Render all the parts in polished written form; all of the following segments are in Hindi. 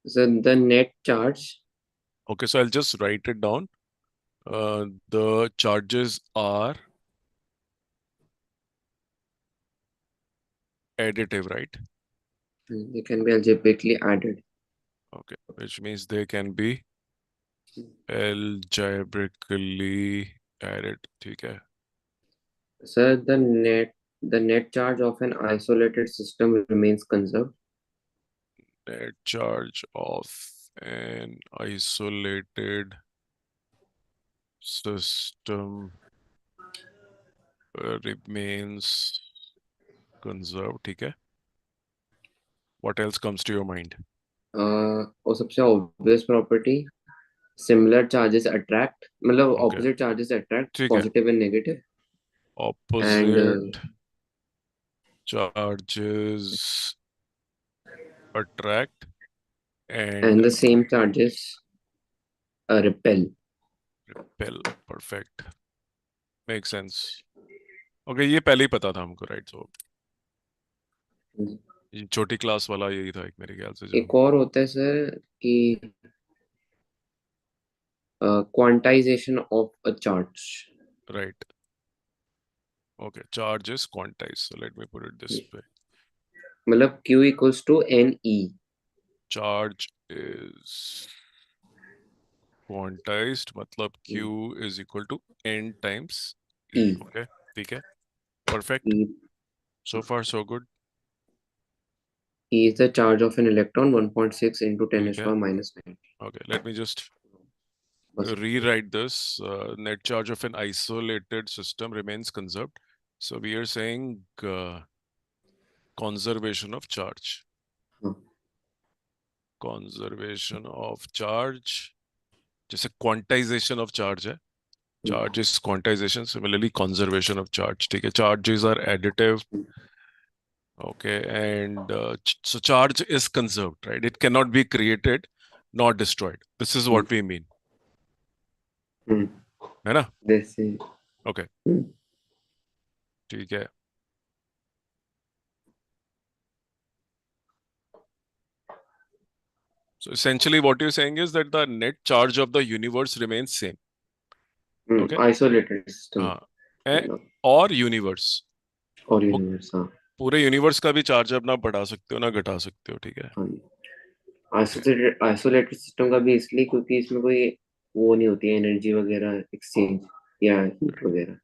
So the net charge. Okay, so I'll just write it down. The charges are additive, right? They can be algebraically added. Okay, which means they can be algebraically added. ठीक है. So the net charge of an isolated system remains conserved. Net charge of an isolated system remains conserved. ठीक है. What else comes to your mind? और सबसे obvious property, similar charges attract, मतलब Okay, opposite charges attract, ठीक है. positive and negative, and Opposite charges attract and the same charges repel. repel. Perfect. Makes sense. Okay, ये पहले ही पता था हमको, right? So ये छोटी क्लास वाला यही था एक मेरे ख्याल से जो. एक और होता है सर कि quantization of a charge. Right. Okay, charge is quantized. So let me put it this way. मतलब Q equals to NE. Charge is quantized, मतलब Q is equal to N times E. E. Okay, ठीक है. Perfect. E. So far, so good. E is the charge of an electron 1.6 into 10 ठीक to the है. power minus 9. Okay, let me just बस. rewrite this. Net charge of an isolated system remains conserved. So we are saying conservation of charge. हाँ. Conservation of charge. जैसे quantization of charge है. Charge is quantization. Similarly, conservation of charge. ठीक है. Charges are additive. Okay, and so charge is conserved, right? It cannot be created nor destroyed. This is what we mean. है ना? This is. Okay. ठीक है. So essentially what you're saying is that the net charge of the universe remains same. Okay. Isolated system. और universe. और यूनिवर्स. हाँ. पूरे यूनिवर्स का भी चार्ज अपना बढ़ा सकते हो ना घटा सकते हो. ठीक है. आइसोलेटेड सिस्टम का भी इसलिए क्योंकि इसमें कोई वो नहीं होती है एनर्जी वगैरह एक्सचेंज या हीट वगैरह.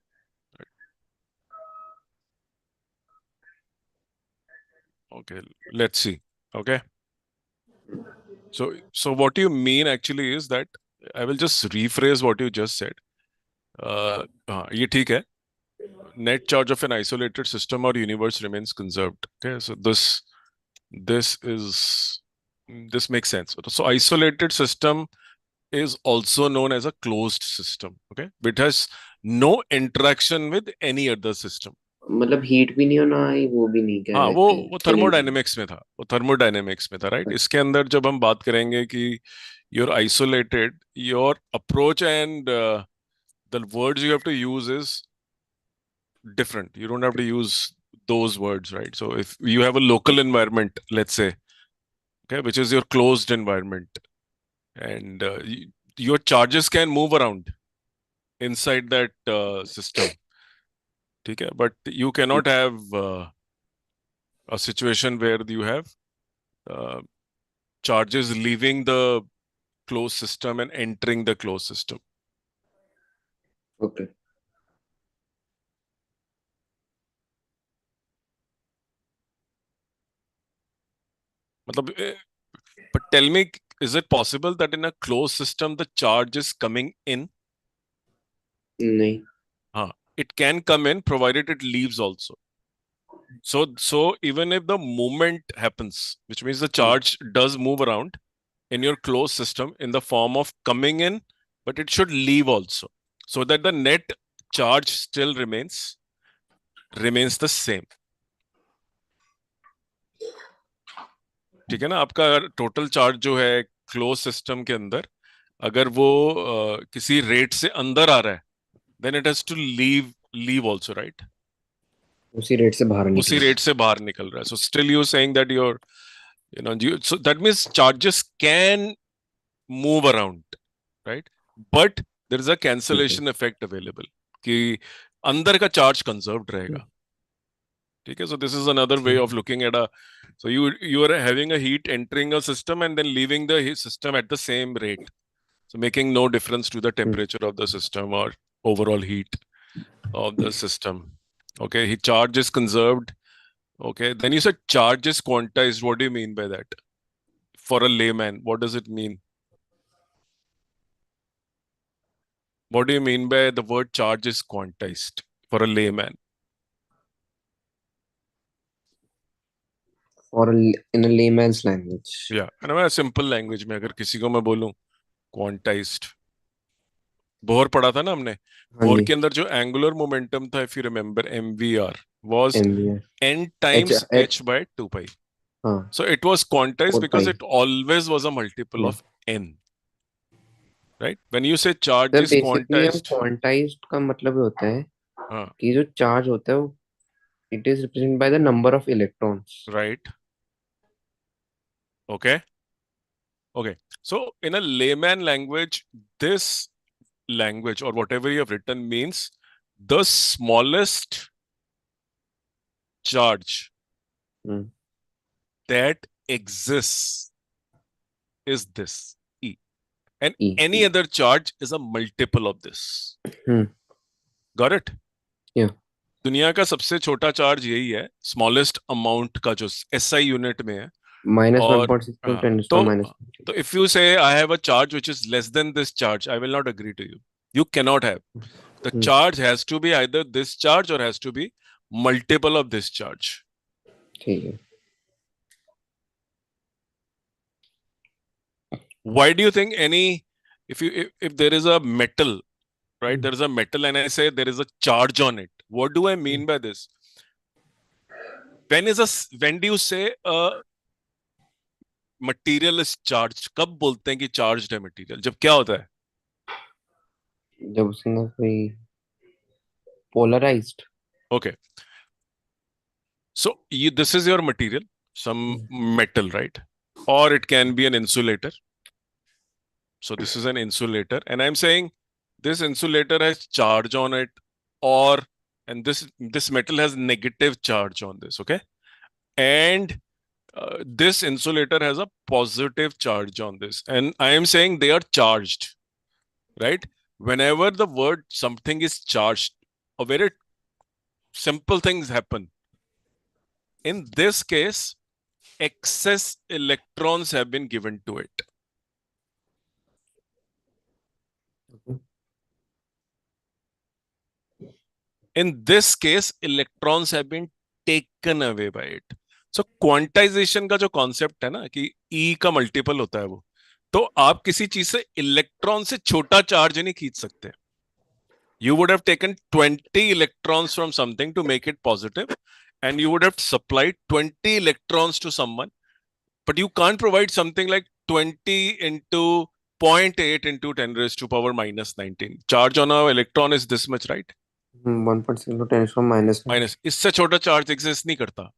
Okay, let's see. Okay. So what you mean actually is that I will just rephrase what you just said. ये ठीक है. Net charge of an isolated system or universe remains conserved. Okay, so this makes sense. So isolated system is also known as a closed system. Okay, it has no interaction with any other system. मतलब हीट भी नहीं होना है वो भी नहीं कह हाँ, रहे थे. वो थर्मोडायनेमिक्स में था. वो थर्मोडायनेमिक्स में था, राइट? इसके अंदर जब हम बात करेंगे कि you're isolated, your approach and the words you have to use is different. You don't have to use those words, right? So if you have a local environment, let's say, okay, which is your closed environment, and your charges can move around inside that system, okay? But you cannot have a situation where you have uh, charges leaving the closed system and entering the closed system. Okay. मतलब, but tell me, is it possible that in a closed system the charge is coming in? नहीं. It can come in provided it leaves also. So even if the movement happens, which means the charge does move around in your closed system in the form of coming in, but it should leave also, so that the net charge still remains the same. ठीक है ना? आपका टोटल चार्ज जो है क्लोज सिस्टम के अंदर, अगर वो किसी रेट से अंदर आ रहा है, then it has to leave also, right? उसी रेट से बाहर उसी निकल. रेट से बाहर निकल रहा है. So still you're saying that your So that means charges can move around, right? But there is a cancellation effect available कि अंदर का charge conserved रहेगा. ठीक है? So this is another way of looking at so you are having a heat entering a system and then leaving the system at the same rate. So making no difference to the temperature of the system or overall heat of the system. Okay, charge is conserved. Okay, then you said charge is quantized. What do you mean by that? For a layman, what does it mean? What do you mean by the word charge is quantized for a layman? In a layman's language. Yeah, and a simple language में अगर किसी को मैं बोलूं quantized, बोर पढ़ा था ना हमने. हाँ बोर जी. के अंदर जो एंगुलर मोमेंटम था, if you remember, MVR was MVR. n times H. h by 2 pi. हाँ. So it was quantized 4 because pi. it always was a multiple Yeah. of n. Right? When you say charge तो is बेसिकली हम quantized, क्वांटाइज्ड का मतलब होता है हाँ, कि जो चार्ज होता है वो it is represented by the number of electrons. right? Okay. Okay. So in a layman language, this language or whatever you have written means the smallest charge that exists is this E. And E. any other charge is a multiple of this. Got it? Yeah. दुनिया का सबसे छोटा चार्ज यही है, स्मॉलेस्ट अमाउंट का जो SI यूनिट में है. Minus और 1.6 to 10 to minus. तो if you say I have a charge which is less than this charge, I will not agree to you. You cannot have. The charge has to be either this charge or has to be multiple of this charge. ठीक है. Why do you think if there is a metal, right? There is a metal and I say there is a charge on it. What do I mean by this? When do you say a material is charged? कब बोलते हैं कि charged है material? जब क्या होता है? जब उसमें कोई polarized. Okay. So this is your material, some metal, right? Or it can be an insulator. So this is an insulator, and I'm saying this insulator has charge on it, and this metal has negative charge on this, okay? And this insulator has a positive charge on this, and I am saying they are charged, right? Whenever the word something is charged, a very simple things happen. In this case, excess electrons have been given to it. In this case, electrons have been taken away by it. So quantization का जो concept है ना कि E का multiple होता है वो, तो आप किसी चीज से इलेक्ट्रॉन से छोटा चार्ज नहीं खींच सकते. You would have taken 20 electrons from something to make it positive, and you would have supplied 20 electrons to someone, but you can't provide something like 20 into 0.8 into 10 raised to power minus 19. Charge on an electron is this much, right? 1.6 to 10 to minus. इससे छोटा charge exist नहीं करता.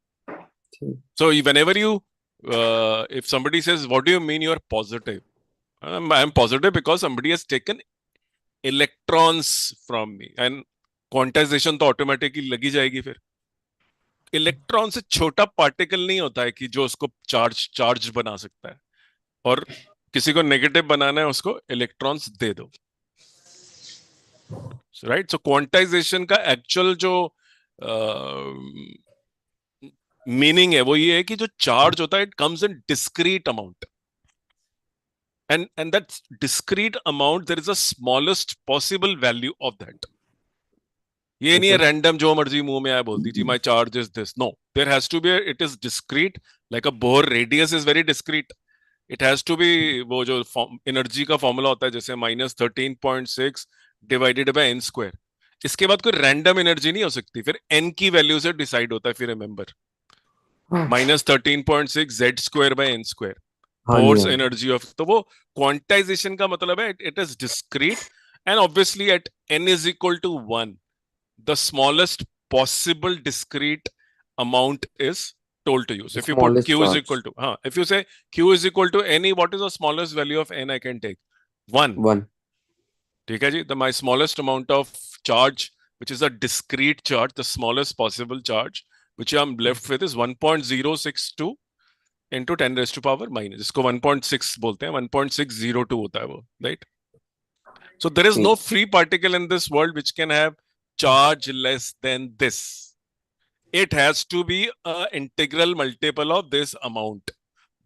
So whenever if somebody says, what do you mean you are positive? I am positive because somebody has taken electrons from me, and quantization तो automatically लगी जाएगी फिर. इलेक्ट्रॉन से छोटा पार्टिकल नहीं होता है कि जो उसको चार्ज बना सकता है, और किसी को नेगेटिव बनाना है उसको इलेक्ट्रॉन्स दे दो, राइट? सो क्वांटाइजेशन का एक्चुअल जो मीनिंग है वो ये है कि जो चार्ज होता है it comes in discrete amount, and that discrete amount there is a smallest possible value of that. ये नहीं है रैंडम जो मर्जी मुंह में आया बोल दीजिए my charge is this. No, there has to be, it is discrete, like a Bohr radius is very discrete. It has to be वो जो एनर्जी का फॉर्मूला होता है जैसे -13.6 डिवाइडेड बाय n स्क्वायर. इसके बाद कोई रैंडम एनर्जी नहीं हो सकती, फिर n की वैल्यू से डिसाइड होता है. फिर remember -13.6 z square by n square Bohr's energy of. तो वो क्वांटाइजेशन का मतलब है it is discrete, and obviously at n is equal to 1 the smallest possible discrete amount is told to you. So The if you put smallest Q is equal charge. to, if you say Q is equal to any, what is the smallest value of n I can take? 1. 1. ठीक है जी? My smallest amount of charge, which is a discrete charge, the smallest possible charge, which I'm left with is 1.062 into 10 raised to power minus, जिसको 1.6 बोलते हैं, 1.602 होता है वो, right? So there is no ठीक. free particle in this world which can have charge less than this. It has to be an integral multiple of this amount,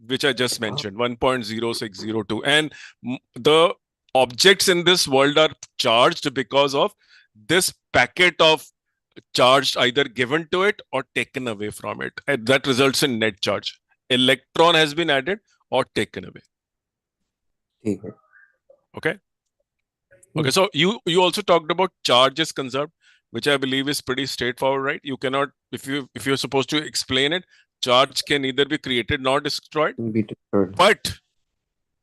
which I just mentioned, 1.0602. And the objects in this world are charged because of this packet of charge either given to it or taken away from it. And that results in net charge. Electron has been added or taken away. ठीक है. Okay. Okay. So you also talked about charges conserved, which I believe is pretty straightforward, right? You cannot, if you're supposed to explain it, charge can neither be created nor destroyed, Be destroyed. but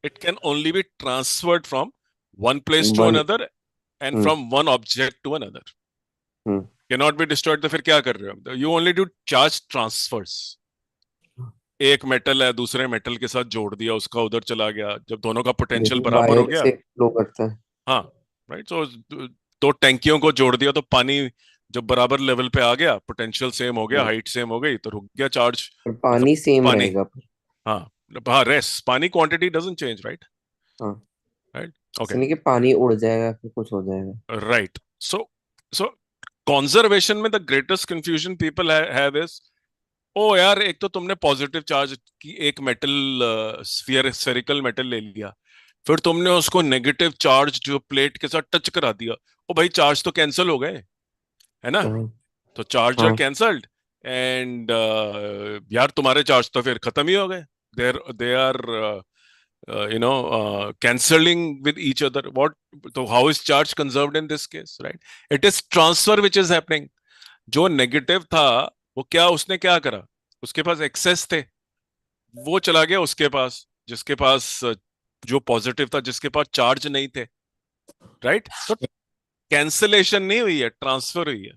it can only be transferred from one place to One. another and from one object to another. Cannot be destroyed. तो फिर क्या कर रहे हो? You only do charge transfers. एक मेटल है, दूसरे मेटल के साथ जोड़ दिया, उसका उधर चला गया, जब दोनों का पोटेंशियल बराबर हो वायर गया, से फ्लो करता है. हाँ, राइट. सो दो टैंकियों को जोड़ दिया तो पानी जब बराबर लेवल पे आ गया, पोटेंशियल सेम हो गया, हाइट सेम हो गई, तो रुक गया चार्ज. पानी सेम पानी, रहेगा. हाँ हाँ, रेस पानी क्वांटिटी डजंट चेंज, राइट? हाँ. राइट. ओके. नहीं कि पानी उड़ जाएगा फिर कुछ हो जाएगा. राइट. सो कंजर्वेशन में the greatest confusion people have is, ओ यार, एक तो तुमने पॉजिटिव चार्ज की एक मेटल स्फेरिकल मेटल ले लिया, फिर तुमने उसको नेगेटिव चार्ज जो प्लेट के साथ टच करा दिया, ओ भाई चार्ज तो कैंसिल हो गए, है ना? तो चार्ज आर कैंसल्ड एंड यार तुम्हारे चार्ज तो फिर खत्म ही हो गए. They are cancelling with each other. So how is charge conserved in this case, right? It is transfer which is happening. जो नेगेटिव था वो उसने क्या करा, उसके पास एक्सेस थे, वो चला गया उसके पास, जिसके पास जो पॉजिटिव था, जिसके पास चार्ज नहीं थे, राइट? तो कैंसलेशन नहीं हुई है, ट्रांसफर हुई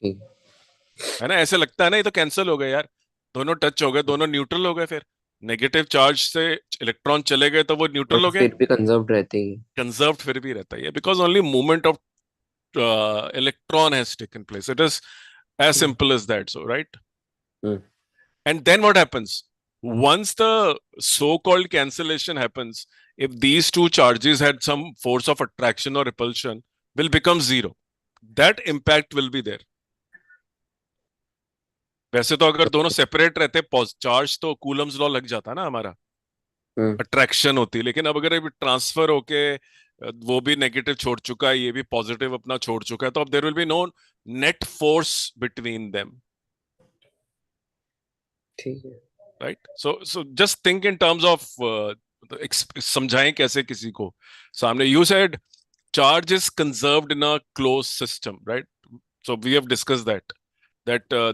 है ना? ऐसे लगता है ना ये तो कैंसिल हो गए यार, दोनों टच हो गए, दोनों न्यूट्रल हो गए, फिर नेगेटिव चार्ज से इलेक्ट्रॉन चले गए तो वो न्यूट्रल हो गए, फिर भी कंजर्व्ड रहते ही. कंजर्व्ड फिर भी रहता है, because only movement of electron has taken place. It is as simple as that. So, right? And then what happens? Once the so-called cancellation happens, if these two charges had some force of attraction or repulsion, will become zero. That impact will be there. वैसे तो अगर दोनों सेपरेट रहते चार्ज तो कूलम्स लॉ लग जाता ना हमारा, अट्रैक्शन होती. लेकिन अब अगर ट्रांसफर होके वो भी नेगेटिव छोड़ चुका है, ये भी पॉजिटिव अपना छोड़ चुका है, तो अब there will be no net force between them. ठीक है. Right. So just think in terms of, समझाएं कैसे किसी को सामने. You said charge is conserved in a closed system, right? So we have discussed that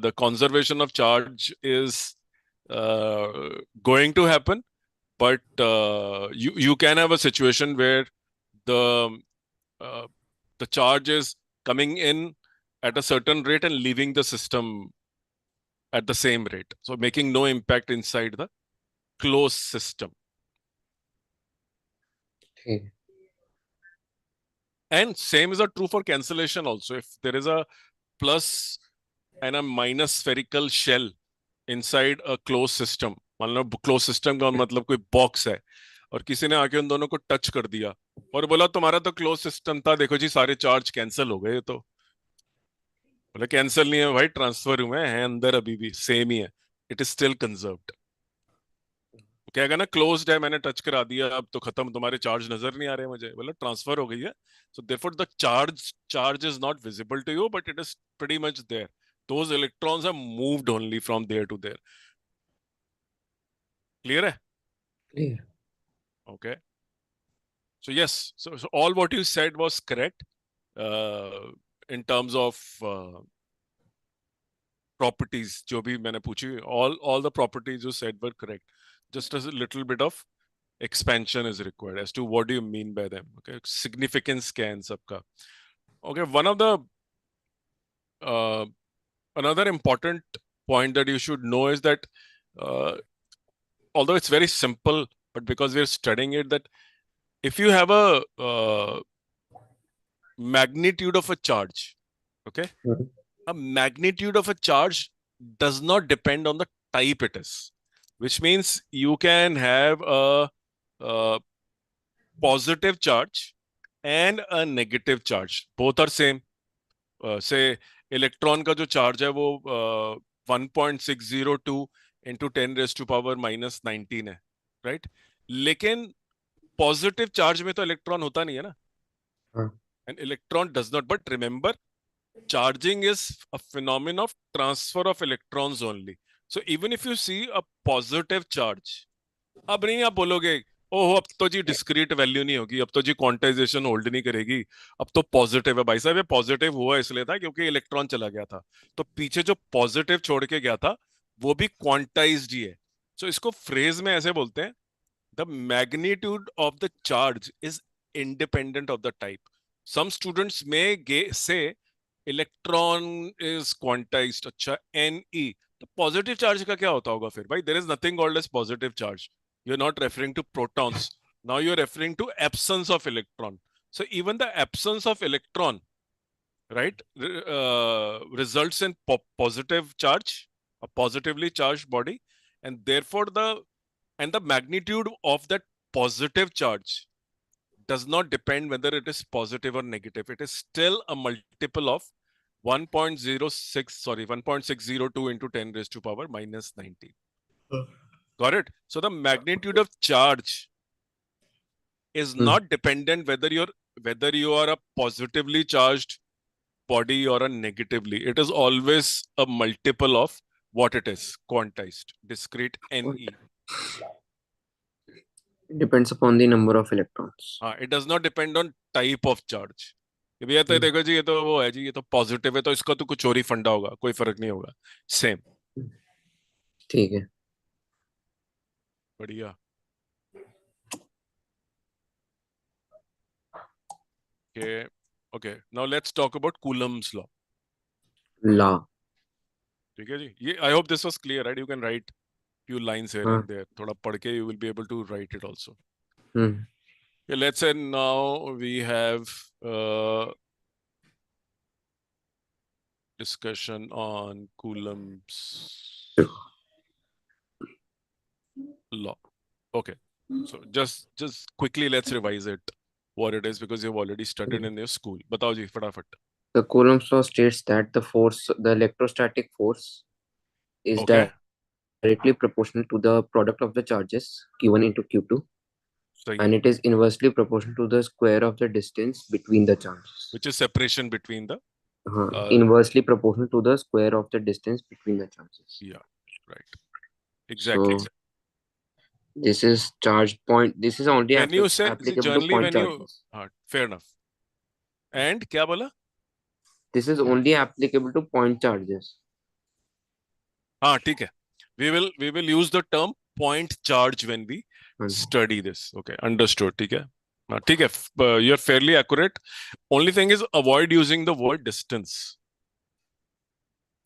the conservation of charge is going to happen, but you can have a situation where the charge is coming in at a certain rate and leaving the system at the same rate, so making no impact inside the closed system. ठीक. And same is true for cancellation also. If there is a plus and a minus spherical shell inside a closed system, मान लो closed system का मतलब कोई बॉक्स है, और किसी ने आके उन दोनों को टच कर दिया और बोला तुम्हारा तो क्लोज सिस्टम था, देखो जी सारे चार्ज कैंसिल हो गए. तो बोले कैंसिल नहीं है भाई, ट्रांसफर हुए हैं अंदर, अभी भी सेम ही है, इट इज स्टिल कंजर्व्ड. कहेगा ना क्लोज्ड है, मैंने टच करा दिया, अब तो खत्म, तुम्हारे चार्ज नजर नहीं आ रहे मुझे, बोला ट्रांसफर हो गई है. So therefore the charge is not visible to you, but it is pretty much there. Those electrons have moved only from there to there. Clear है? Clear. Okay. So yes, so all what you said was correct in terms of properties. जो भी मैंने पूछी, all the properties you said were correct. Just as a little bit of expansion is required as to what do you mean by them. Okay, significance क्या है इन सबका. Okay, one of the another important point that you should know is that although it's very simple, but because we're studying it, that if you have a magnitude of a charge, okay, a magnitude of a charge does not depend on the type it is, which means you can have a positive charge and a negative charge. Both are same. Say electron का जो चार्ज है वो 1.602 इंटू 10⁻⁻19 है, राइट? लेकिन पॉजिटिव चार्ज में तो इलेक्ट्रॉन होता नहीं है ना, and electron does not. But remember, charging is a phenomenon of transfer of electrons only. So even if you see a positive charge, अब नहीं आप बोलोगे ओहो अब तो जी डिस्क्रीट वैल्यू नहीं होगी, अब तो जी क्वांटाइजेशन होल्ड नहीं करेगी, अब तो पॉजिटिव है. भाई साहब ये पॉजिटिव हुआ इसलिए था क्योंकि इलेक्ट्रॉन चला गया था, तो पीछे जो पॉजिटिव छोड़ के गया था वो भी क्वांटाइज्ड ही है. सो इसको फ्रेज में ऐसे बोलते हैं, the magnitude of the charge is independent of the type. Some students may say electron is quantized. अच्छा, Ne. तो positive charge का क्या होता होगा फिर भाई? There is nothing called as positive charge. You're not referring to protons. Now you're referring to absence of electron. So even the absence of electron, right, results in positive charge, a positively charged body, and therefore the magnitude of that positive charge does not depend whether it is positive or negative. It is still a multiple of 1.602 into 10⁻⁻19. Got it? So the magnitude of charge is not dependent whether you are a positively charged body or a negatively. It is always a multiple of what it is, quantized, discrete Ne. It depends upon the number of electrons. It does not depend on type of charge. कि भैया तो देखो जी ये तो वो है जी, ये तो पॉजिटिव है तो इसका तो कुछ और ही फंडा होगा, कोई फर्क नहीं होगा. सेम. ठीक है. बढ़िया. Okay. Now let's talk about Coulomb's law. Law. ठीक है जी. ये I hope this was clear, right? You can write few lines here and there. थोड़ा पढ़ के you will be able to write it also. Okay, let's say now we have discussion on Coulomb's law. Okay, so just quickly let's revise it, what it is, because you've already studied in your school. बताओ जी फटाफट. The Coulomb's law states that the electrostatic force is Okay. directly proportional to the product of the charges Q1 into Q2. सही. And it is inversely proportional to the square of the distance between the charges. Which is separation between the inversely proportional to the square of the distance between the charges. Yeah, right. Exactly. So this is charge point. This is only when you say applicable generally to point when charges. Fair enough. And क्या बोला? This is only applicable to point charges. हाँ ठीक है. We will use the term point charge when we study this. Okay, understood. ठीक है. ठीक है. You're fairly accurate. Only thing is avoid using the word distance.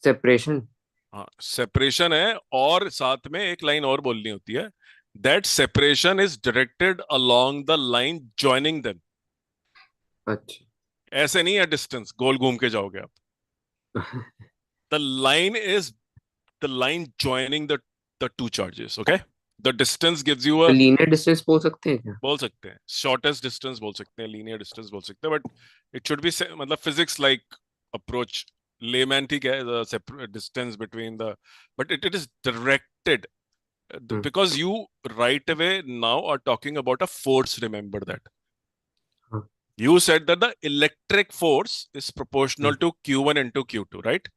Separation. हाँ separation है, और साथ में एक लाइन और बोलनी होती है. That separation is directed along the line joining them. अच्छा. ऐसे नहीं है distance, गोल घूम के जाओगे आप. The line is the line joining the two charges. Okay, the distance gives you a linear distance बोल सकते हैं क्या? बोल सकते हैं. Shortest distance बोल सकते हैं, linear distance बोल सकते हैं, but it should be मतलब physics like approach. Layman ठीक है, the separate distance between the, but it is directed because you right away now are talking about a force. Remember that. You said that the electric force is proportional to Q1 into Q2, right?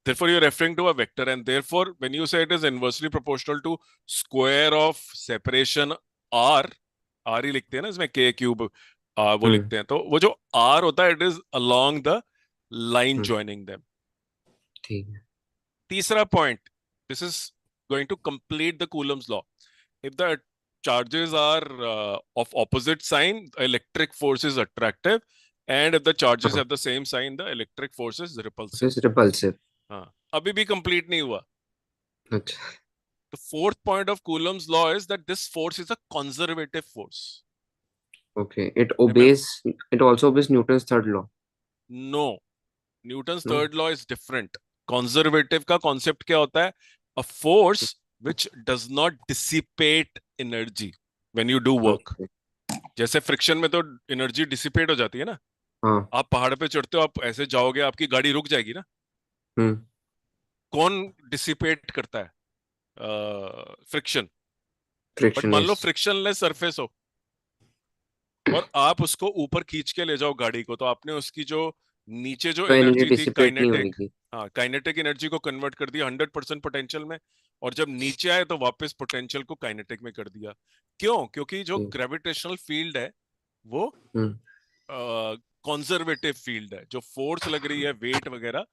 Therefore, you're referring to a vector, and therefore, when you say it is inversely proportional to square of separation R ही लिखते हैं ना इसमें, K cube वो लिखते हैं, तो वो जो R होता है, it is along the line joining them. ठीक है. तीसरा point, this is going to complete the Coulomb's law. If the charges are of opposite sign, the electric force is attractive, and if the charges have the same sign, the electric force is repulsive. This is repulsive. अभी भी कंप्लीट नहीं हुआ. अच्छा. The fourth point of Coulomb's law is that this force is a conservative force. Okay. It Remember, obeys. It also obeys Newton's third law. no, Newton's No. third law is different. Conservative का concept क्या होता है? A force which does not dissipate energy when you do work. Okay. जैसे फ्रिक्शन में तो एनर्जी डिसिपेट हो जाती है ना. हाँ. आप पहाड़ पे चढ़ते हो, आप ऐसे जाओगे, आपकी गाड़ी रुक जाएगी ना. हम्म. कौन डिसिपेट करता है? फ्रिक्शन. बट फ्रिक्शन मान लो इज. फ्रिक्शनलेस सरफेस हो और आप उसको ऊपर खींच के ले जाओ गाड़ी को, तो आपने उसकी जो नीचे जो तो एनर्जी एनर्जी थी डिसिपेट नहीं काइनेटिक, होगी. हाँ काइनेटिक एनर्जी को कन्वर्ट कर दिया 100% पोटेंशियल में. और जब नीचे आए तो वापस पोटेंशियल को काइनेटिक में कर दिया. क्यों? क्योंकि जो हम्म. ग्रेविटेशनल फील्ड है वो हम्म. कंजर्वेटिव फील्ड है. जो फोर्स लग रही है वेट वगैरह,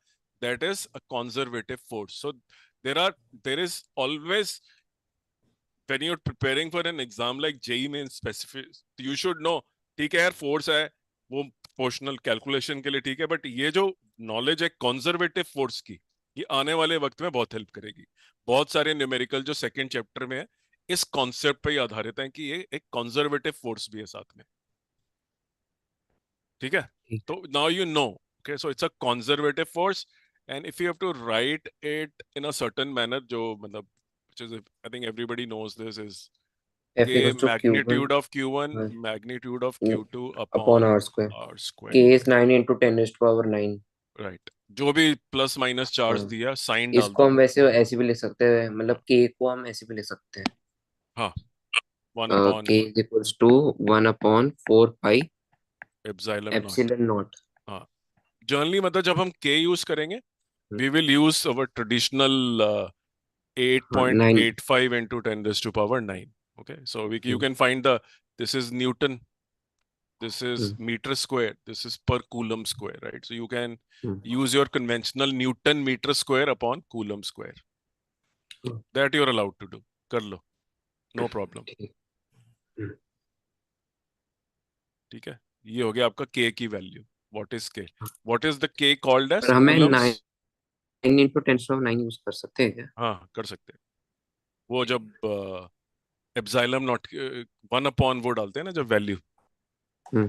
that is a conservative force. So there is always, when you're preparing for an exam like JEE main specific, you should know. ठीक है यार, फोर्स है वो प्रोपोर्शनल कैलकुलेशन के लिए ठीक है, बट ये जो नॉलेज है कंजर्वेटिव फोर्स की, ये आने वाले वक्त में बहुत हेल्प करेगी. बहुत सारे न्यूमेरिकल जो सेकंड चैप्टर में है इस कॉन्सेप्ट पे ही आधारित है कि ये एक कंजर्वेटिव फोर्स भी है साथ में. ठीक है. ठीक. तो now you know. Okay, so it's a conservative force. And if you have to write it in a certain manner, जो मतलब which is, I think everybody knows this, is F K equals to Q1 magnitude of Q1 magnitude of Q2 upon upon R square. R K square. Is 9 into 10⁻⁹. Right. जो भी प्लस माइनस चार्ज हाँ. दिया साइन डाल इसको दो. हम वैसे ऐसे भी लिख सकते हैं, मतलब हाँ. K को हम ऐसे भी लिख सकते हैं. हाँ. 1 upon K is equals to 1/4 pi epsilon naught. Epsilon naught. हाँ. जनरली मतलब जब हम K यूज करेंगे, we will use our traditional हाँ. 9. 8.85 into 10 raised to power 9. Okay, so you can find the, this is Newton, this is meter square, this is per Coulomb square, right? So you can use your conventional Newton meter square upon Coulomb square. That you're allowed to do. कर लो, no problem. ठीक. ठीक है. ये हो गया आपका K की value. What is K? What is the K called पर as? हमें Coulombs. 9 into 10⁻⁹ यूज कर सकते हैं क्या? हाँ, कर सकते हैं. वो जब एप्सिलॉन नॉट 1 upon वो डालते हैं ना जब वैल्यू, हम्म.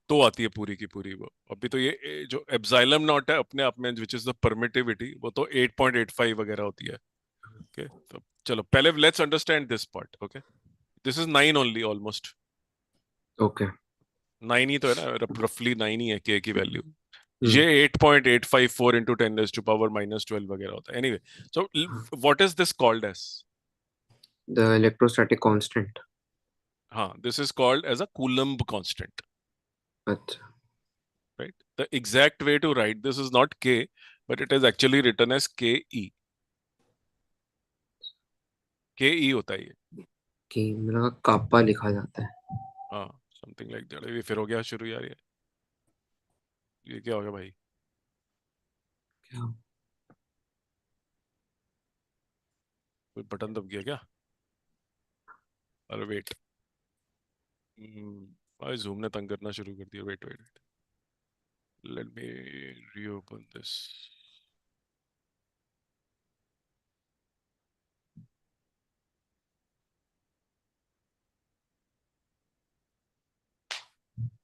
तो आती है पूरी की पूरी वो. अभी तो ये जो एप्सिलॉन नॉट है अपने आप में, विच इज द परमिटिविटी, वो तो 8.85 वगैरह होती है. ओके, तो चलो पहले let's understand this part. Okay, this is 9 only, almost okay. 9 ही तो है ना, रफली 9 ही है के की वैल्यू. ये 8.854 इंटू 10⁻⁻12 वगैरह होता है. Anyway, so what is this called as? The electrostatic constant. हाँ, this is called as a Coulomb constant. अच्छा. Right? The exact way to write this is not K, but it is actually written as KE. KE होता है ये. कि मेरा कापा लिखा जाता है. हाँ, समथिंग लाइक दैट. ये फिर हो गया शुरू यार. ये क्या हो गया भाई? क्या? कोई बटन दब गया क्या? अरे वेट, भाई जूम ने तंग करना शुरू कर दिया. Wait wait wait, let me reopen this.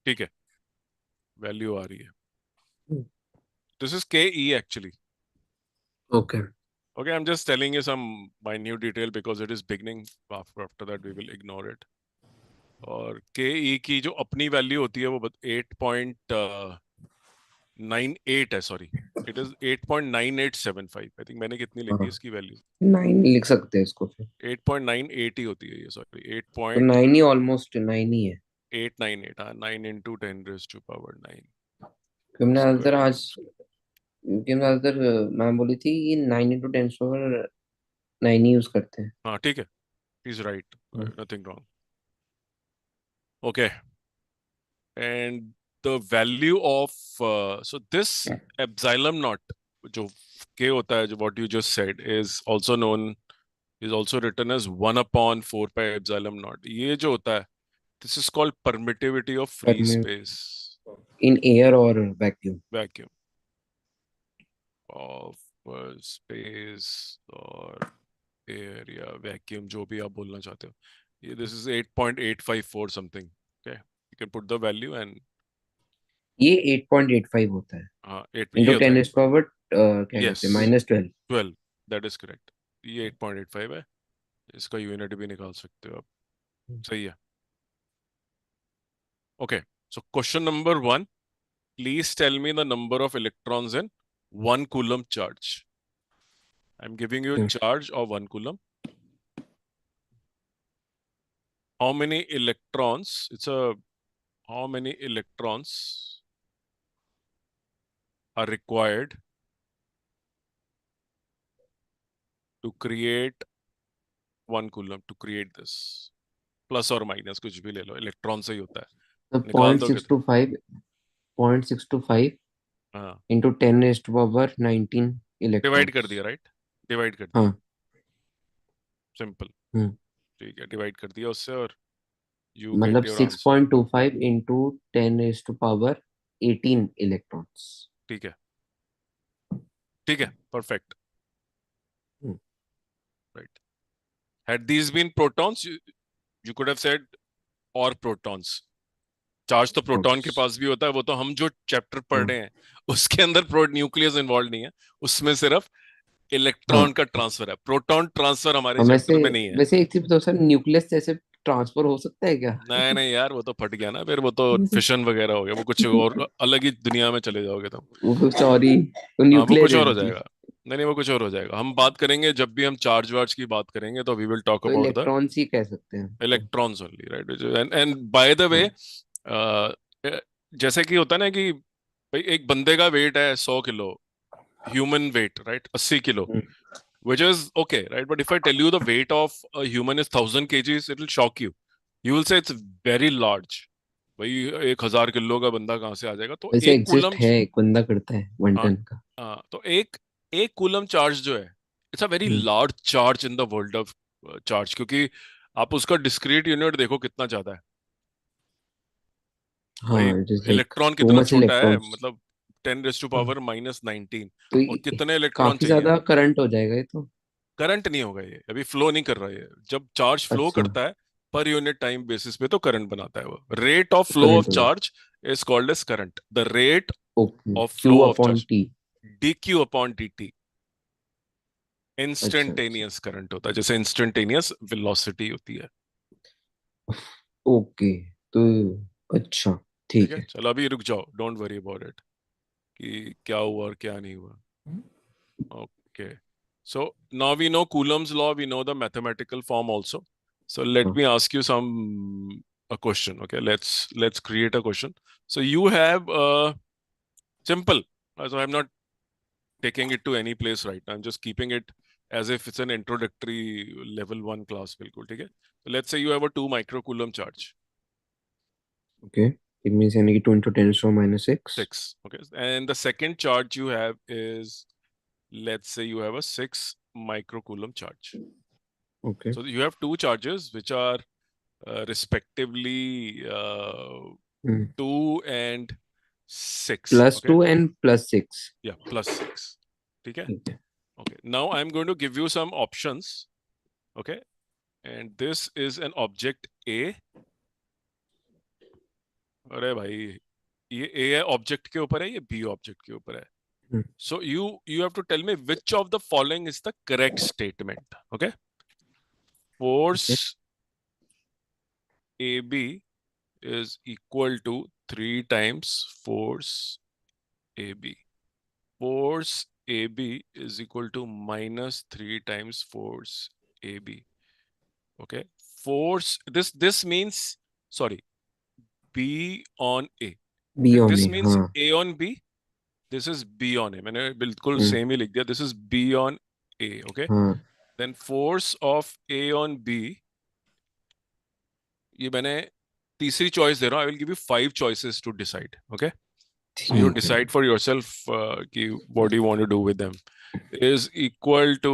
ठीक है, वैल्यू आ रही है. This is KE actually. Okay. Okay, I'm just telling you some minute detail because it is beginning. After that, we will ignore it. और KE की जो अपनी वैल्यू होती है वो 8.98 है. Sorry, it is 8.9875. I think मैंने कितनी लिखी है हाँ. इसकी वैल्यू? 9 लिख सकते हैं इसको फिर. 8.98 ही होती है ये. सॉरी, तो 9 ही, ऑलमोस्ट 9 ही है. 8.898. हाँ, 9 into 10 raised to power 9 हमने ज्यादातर square. आज, क्योंकि हम ज्यादातर मैम बोली थी कि 9 into 10⁻⁹ ही यूज करते हैं. हाँ ठीक है, इज राइट, हाँ. Nothing wrong. Okay, and the value of so this epsilon naught, जो k होता है, जो what you just said, is also written as 1/4 pi epsilon naught. ये जो होता है, this is called permittivity of पर free में space इन एयर और वैक्यूम. vacuum. ऑफ स्पेस और एयर या वैक्यूम, जो भी आप बोलना चाहते हो, ये this is 8.854 something. Okay, you can put the value and ये 8.85 होता है हाँ 8 ये इंटू होता टेन है। इज पावर क्या यस, कहते हैं -12। 12, दैट इज करेक्ट। ये 8.85 है, इसका यूनिट भी निकाल सकते हो आप। सही है। Okay, so question number 1, please tell me the number of electrons in 1 coulomb charge. I am giving you charge of 1 coulomb. How many electrons? How many electrons are required to create 1 coulomb, to create this? Plus और माइनस कुछ भी ले लो, इलेक्ट्रॉन से ही होता है, तो निकाल पॉइंट दोगे सिक्स तो। टू फाइव 0.625 हाँ, इंटू 10⁻19 डिवाइड कर दिया, इलेक्ट्रॉन्स। राइट? डिवाइड कर दिया, हाँ। सिंपल। हम्म। ठीक है, डिवाइड कर दिया उससे और यू मतलब get your six answer. Point two five into 10⁻18 electrons. ठीक है, ठीक है, perfect, right. Had these been protons, you could have said or protons. Charge तो प्रोटॉन के पास भी होता है, वो तो हम जो चैप्टर पढ़ रहे हैं उसके अंदर न्यूक्लियस इन्वॉल्व नहीं है, उसमें सिर्फ इलेक्ट्रॉन हाँ। का ट्रांसफर है, प्रोटॉन ट्रांसफर हमारे हम वैसे चैप्टर में नहीं है। वैसे एक चीज बताओ सर, न्यूक्लियस जैसे ट्रांसफर हो सकता है क्या? नहीं नहीं यार, वो तो फट गया ना, फिर वो तो फिशन वगैरह हो गया, वो कुछ और अलग ही दुनिया में चले जाओगे तुम। वो कुछ और ही, वो हाँ, वो न्यूक्लियर कुछ और हो एनर्जी। जाएगा। नहीं नहीं, वो कुछ और हो जाएगा, हम बात करेंगे जब भी हम चार्ज वार्ज की बात करेंगे तो वी विल टॉक तो अबाउट द इलेक्ट्रॉन्स ही कह सकते हैं तो। Electrons only, right. And by the way, जैसे कि होता है ना कि भाई एक बंदे का वेट है 100 kilo, human weight, right, 80 kilo, hmm, which is okay, right? But if I tell you the weight of a human is 1,000 kgs, it will shock you. You will say it's very large. भाई 1,000 किलो का बंदा कहाँ से आ जाएगा? तो वैसे एक एग्जिस्ट कूलम, है, एक बंदा करता है वन हाँ टन का। हाँ, तो एक एक कूलम चार्ज जो है, it's a very hmm, large charge in the world of charge, क्योंकि आप उसका डिस्क्रीट यूनिट देखो कितना ज्यादा है। भाई हाँ, it is like electron to कितना मच छोटा है, इलेक्ट्रॉन्स। मतलब 10⁻⁻19, तो और कितने इलेक्ट्रॉन काफी चाहिए। ज्यादा करंट हो जाएगा ये तो। करंट नहीं होगा ये, अभी फ्लो नहीं कर रहा है ये। जब चार्ज फ्लो अच्छा, करता है पर यूनिट टाइम बेसिस पे तो करंट बनाता है वो। Rate of flow of current होगा। Charge is called as current, the rate okay, of q flow of upon charge, t. dq upon dt। अच्छा अच्छा, इंस्टेंटेनियस करंट होता है, जैसे इंस्टेंटेनियस वेलोसिटी होती है। ओके। तो अच्छा, ठीक ठीक है, है। चलो अभी रुक जाओ, डोंट वरी अबाउट इट कि क्या हुआ और क्या नहीं हुआ। Okay. So now we know Coulomb's law, we know the mathematical form also. So let हाँ, me ask you some a question. Okay, let's create a question. So you have simple. So I'm not taking it to any place right now. I'm just keeping it as if it's an introductory level 1 class. बिल्कुल ठीक है. So let's say you have a 2 micro-Coulomb charge. Okay. It means यानी कि 2 into 10⁻⁶। 6. Okay. And the second charge you have is, let's say you have a 6 micro-Coulomb charge. Okay, So you have two charges which are respectively 2 and 6. Okay. +2 and +6। Yeah, +6. Okay. ठीक है। Okay. Now I'm going to give you some options. Okay. And this is an object A. अरे भाई, ये A है ऑब्जेक्ट के ऊपर है, ये B ऑब्जेक्ट के ऊपर है. So you have to tell me which of the following is the correct statement. Okay. Okay, Force AB is equal to 3 times force AB. Force AB is equal to -3 times force AB. Okay. Force, this means, sorry, B on A. B Okay. On This A, means हाँ। A on B. This is B on A. मैंने बिल्कुल हम्म, सेम ही लिख दिया. This is B on A. Okay. हाँ, Then force of A on B. ये मैंने तीसरी चॉइस दे रहा हूँ. I will give you 5 choices to decide. Okay. So you ठीक है। decide for yourself what do you want to do with them. Is equal to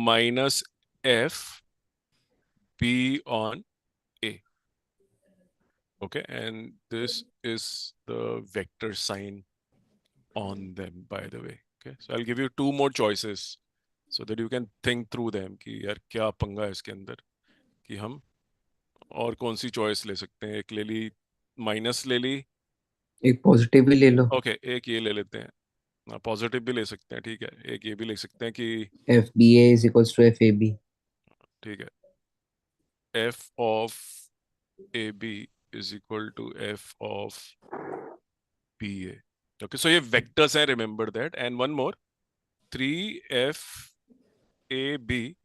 minus f b on a. Okay, and this is the vector sign on them, by the way. Okay, so I'll give you two more choices so that you can think through them कि यार क्या पंगा है इसके अंदर, कि हम और कौन सी चॉइस ले सकते हैं. एक ले ली, माइनस ले ली. एक पॉजिटिव भी ले लो। ओके, एक ये ले लेते हैं, पॉजिटिव भी ले सकते हैं. ठीक है, एक ये भी ले सकते हैं कि F B A is equals to F A B. ठीक है, F of A B is equal to F of B A. Okay, so ये वेक्टर्स हैं, remember that. And one more, 3 F A B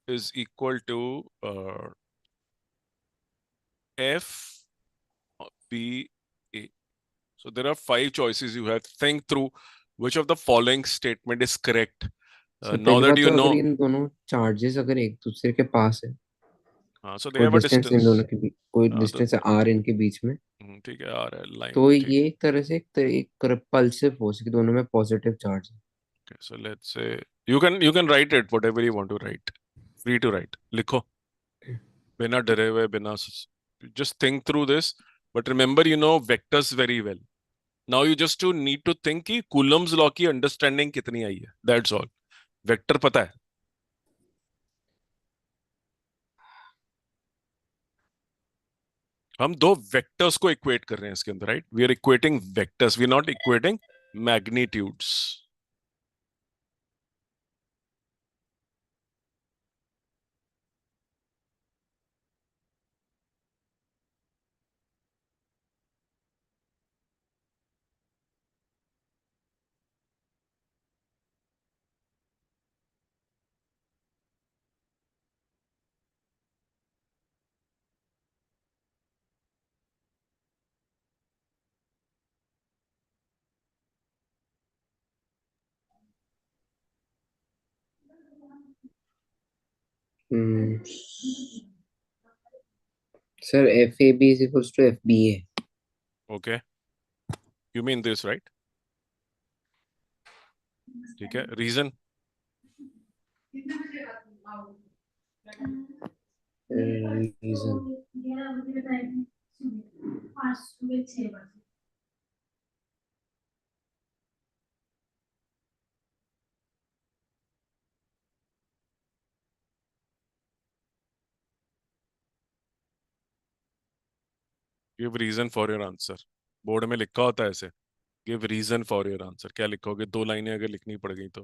is equal to F B A. So there are 5 choices you have. Think through which of the following statement is correct. Sir Now पहली that बात you तो know, अगर इन दोनों चार्जेस अगर एक दूसरे के पास है, so they कोई have a distance in distance. दोनों के बीच, कोई तो डिस्टेंस है आर इनके बीच में, ठीक है, आ रहा है लाइन तो में. ठीक. ये एक तरह से एक रिपल्सिव फोर्स है कि दोनों में पॉजिटिव चार्ज है। Okay, so let's say you can write it whatever you want to write. Free to write. लिखो बिना डरे हुए, बिना. Just think through this. But remember, you know vectors very well. Now you just to need to think कि Coulomb's law की अंडरस्टैंडिंग कितनी आई है. That's all. वेक्टर पता है. हम दो वेक्टर्स को इक्वेट कर रहे हैं इसके अंदर, right. We are equating vectors, we are not equating magnitudes. Sir F A B is equals to F B A. Okay, you mean this, right. ठीक है, reason. Reason give reason for your answer. Board में लिखा होता है ऐसे, give reason for your answer. क्या लिखोगे? 2 लाइनें अगर लिखनी पड़ गई तो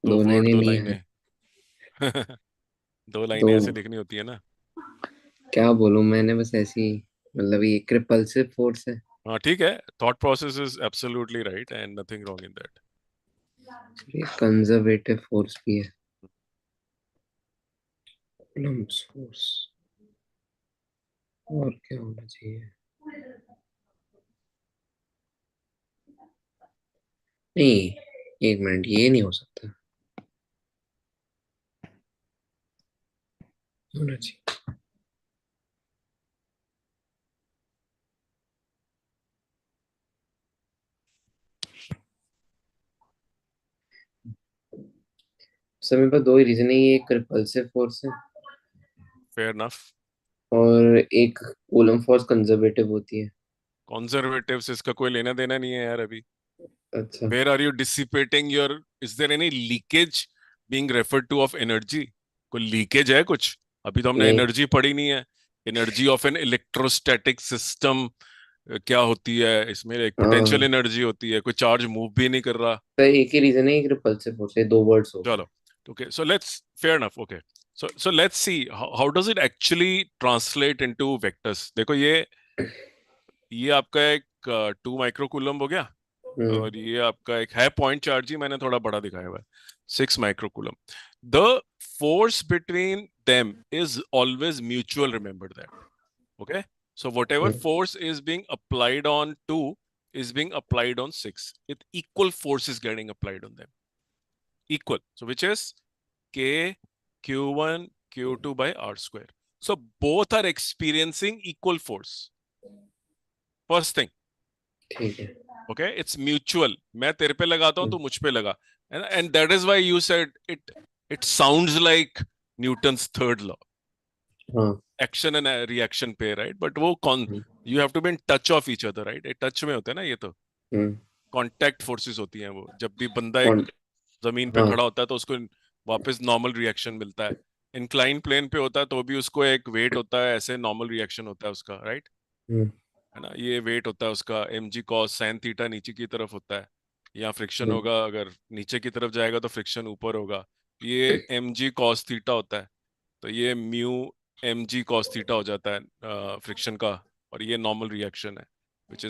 दो दो वर्ड, लाइनें दो नहीं है। लाइनें. 2 लाइनें दो ऐसे लिखनी होती है ना. क्या बोलूं, मैंने बस ऐसी, मतलब ये रिपल्सिव फोर्स है। हाँ ठीक है, thought process is absolutely right and nothing wrong in that. ये कंजर्वेटिव फोर्स भी है। कूलम्ब्स फोर्स और क्या होना चाहिए? नहीं, एक मिनट, ये नहीं हो सकता, होना चाहिए। सर मेरे पास दो ही रीजन है, ये एक रिपल्सिव फोर्स है फेयर इनफ. और एक कूलम्ब फोर्स कंजर्वेटिव होती है। कॉन्जर्वेटिव से इसका कोई लेना देना नहीं है यार अभी. अच्छा। Where are you dissipating your, is there any leakage being referred to of energy? कोई लीकेज है कुछ? अभी तो हमने नहीं। एनर्जी पढ़ी नहीं है. Energy of an electrostatic system क्या होती है? इसमें एक पोटेंशियल हाँ एनर्जी होती है, कोई चार्ज मूव भी नहीं कर रहा. सर, एक ही रीजन है, एक रिपल्सिव फोर्स है, दो वर्ड्स हो गए। चलो, okay, so let's, fair enough. Okay, so let's see how does it actually translate into vectors. देखो ये आपका एक 2 माइक्रो कूलम्ब हो गया. हम्म। और ये आपका एक है पॉइंट चार्ज ही, मैंने थोड़ा बड़ा दिखाया हुआ है, 6 micro coulomb. The force between them is always mutual, remember that. Okay, so what ever hmm, force is being applied on 2 is being applied on 6. It equal force is getting applied on them. Equal. So which is K Q1 Q2 by R square. So both are experiencing equal force. First thing. ठीक है। Okay, it's mutual. मैं तेरे पे लगाता हूं तो मुझ पे लगा. And that is why you said it sounds like Newton's third law, हाँ। एक्शन एंड रिएक्शन पे, राइट. बट वो कौन, hmm. You have to be in touch of each other, right. Touch में होते हैं ना ये तो. हम्म। कांटेक्ट फोर्सेस होती हैं वो। जब भी बंदा एक कौन? जमीन पे हाँ। खड़ा होता है तो उसको वापस नॉर्मल रिएक्शन मिलता है। इंक्लाइन प्लेन पे होता है तो भी उसको एक वेट होता है, ऐसे नॉर्मल रिएक्शन होता है उसका, राइट? हम्म। है ना, ये वेट होता है उसका mg cos sin थीटा नीचे की तरफ होता है। यहाँ फ्रिक्शन हम्म। होगा, अगर नीचे की तरफ जाएगा तो फ्रिक्शन ऊपर होगा। ये mg cos थीटा होता है, तो ये म्यू mg cos थीटा हो जाता है फ्रिक्शन का। और ये नॉर्मल रिएक्शन है which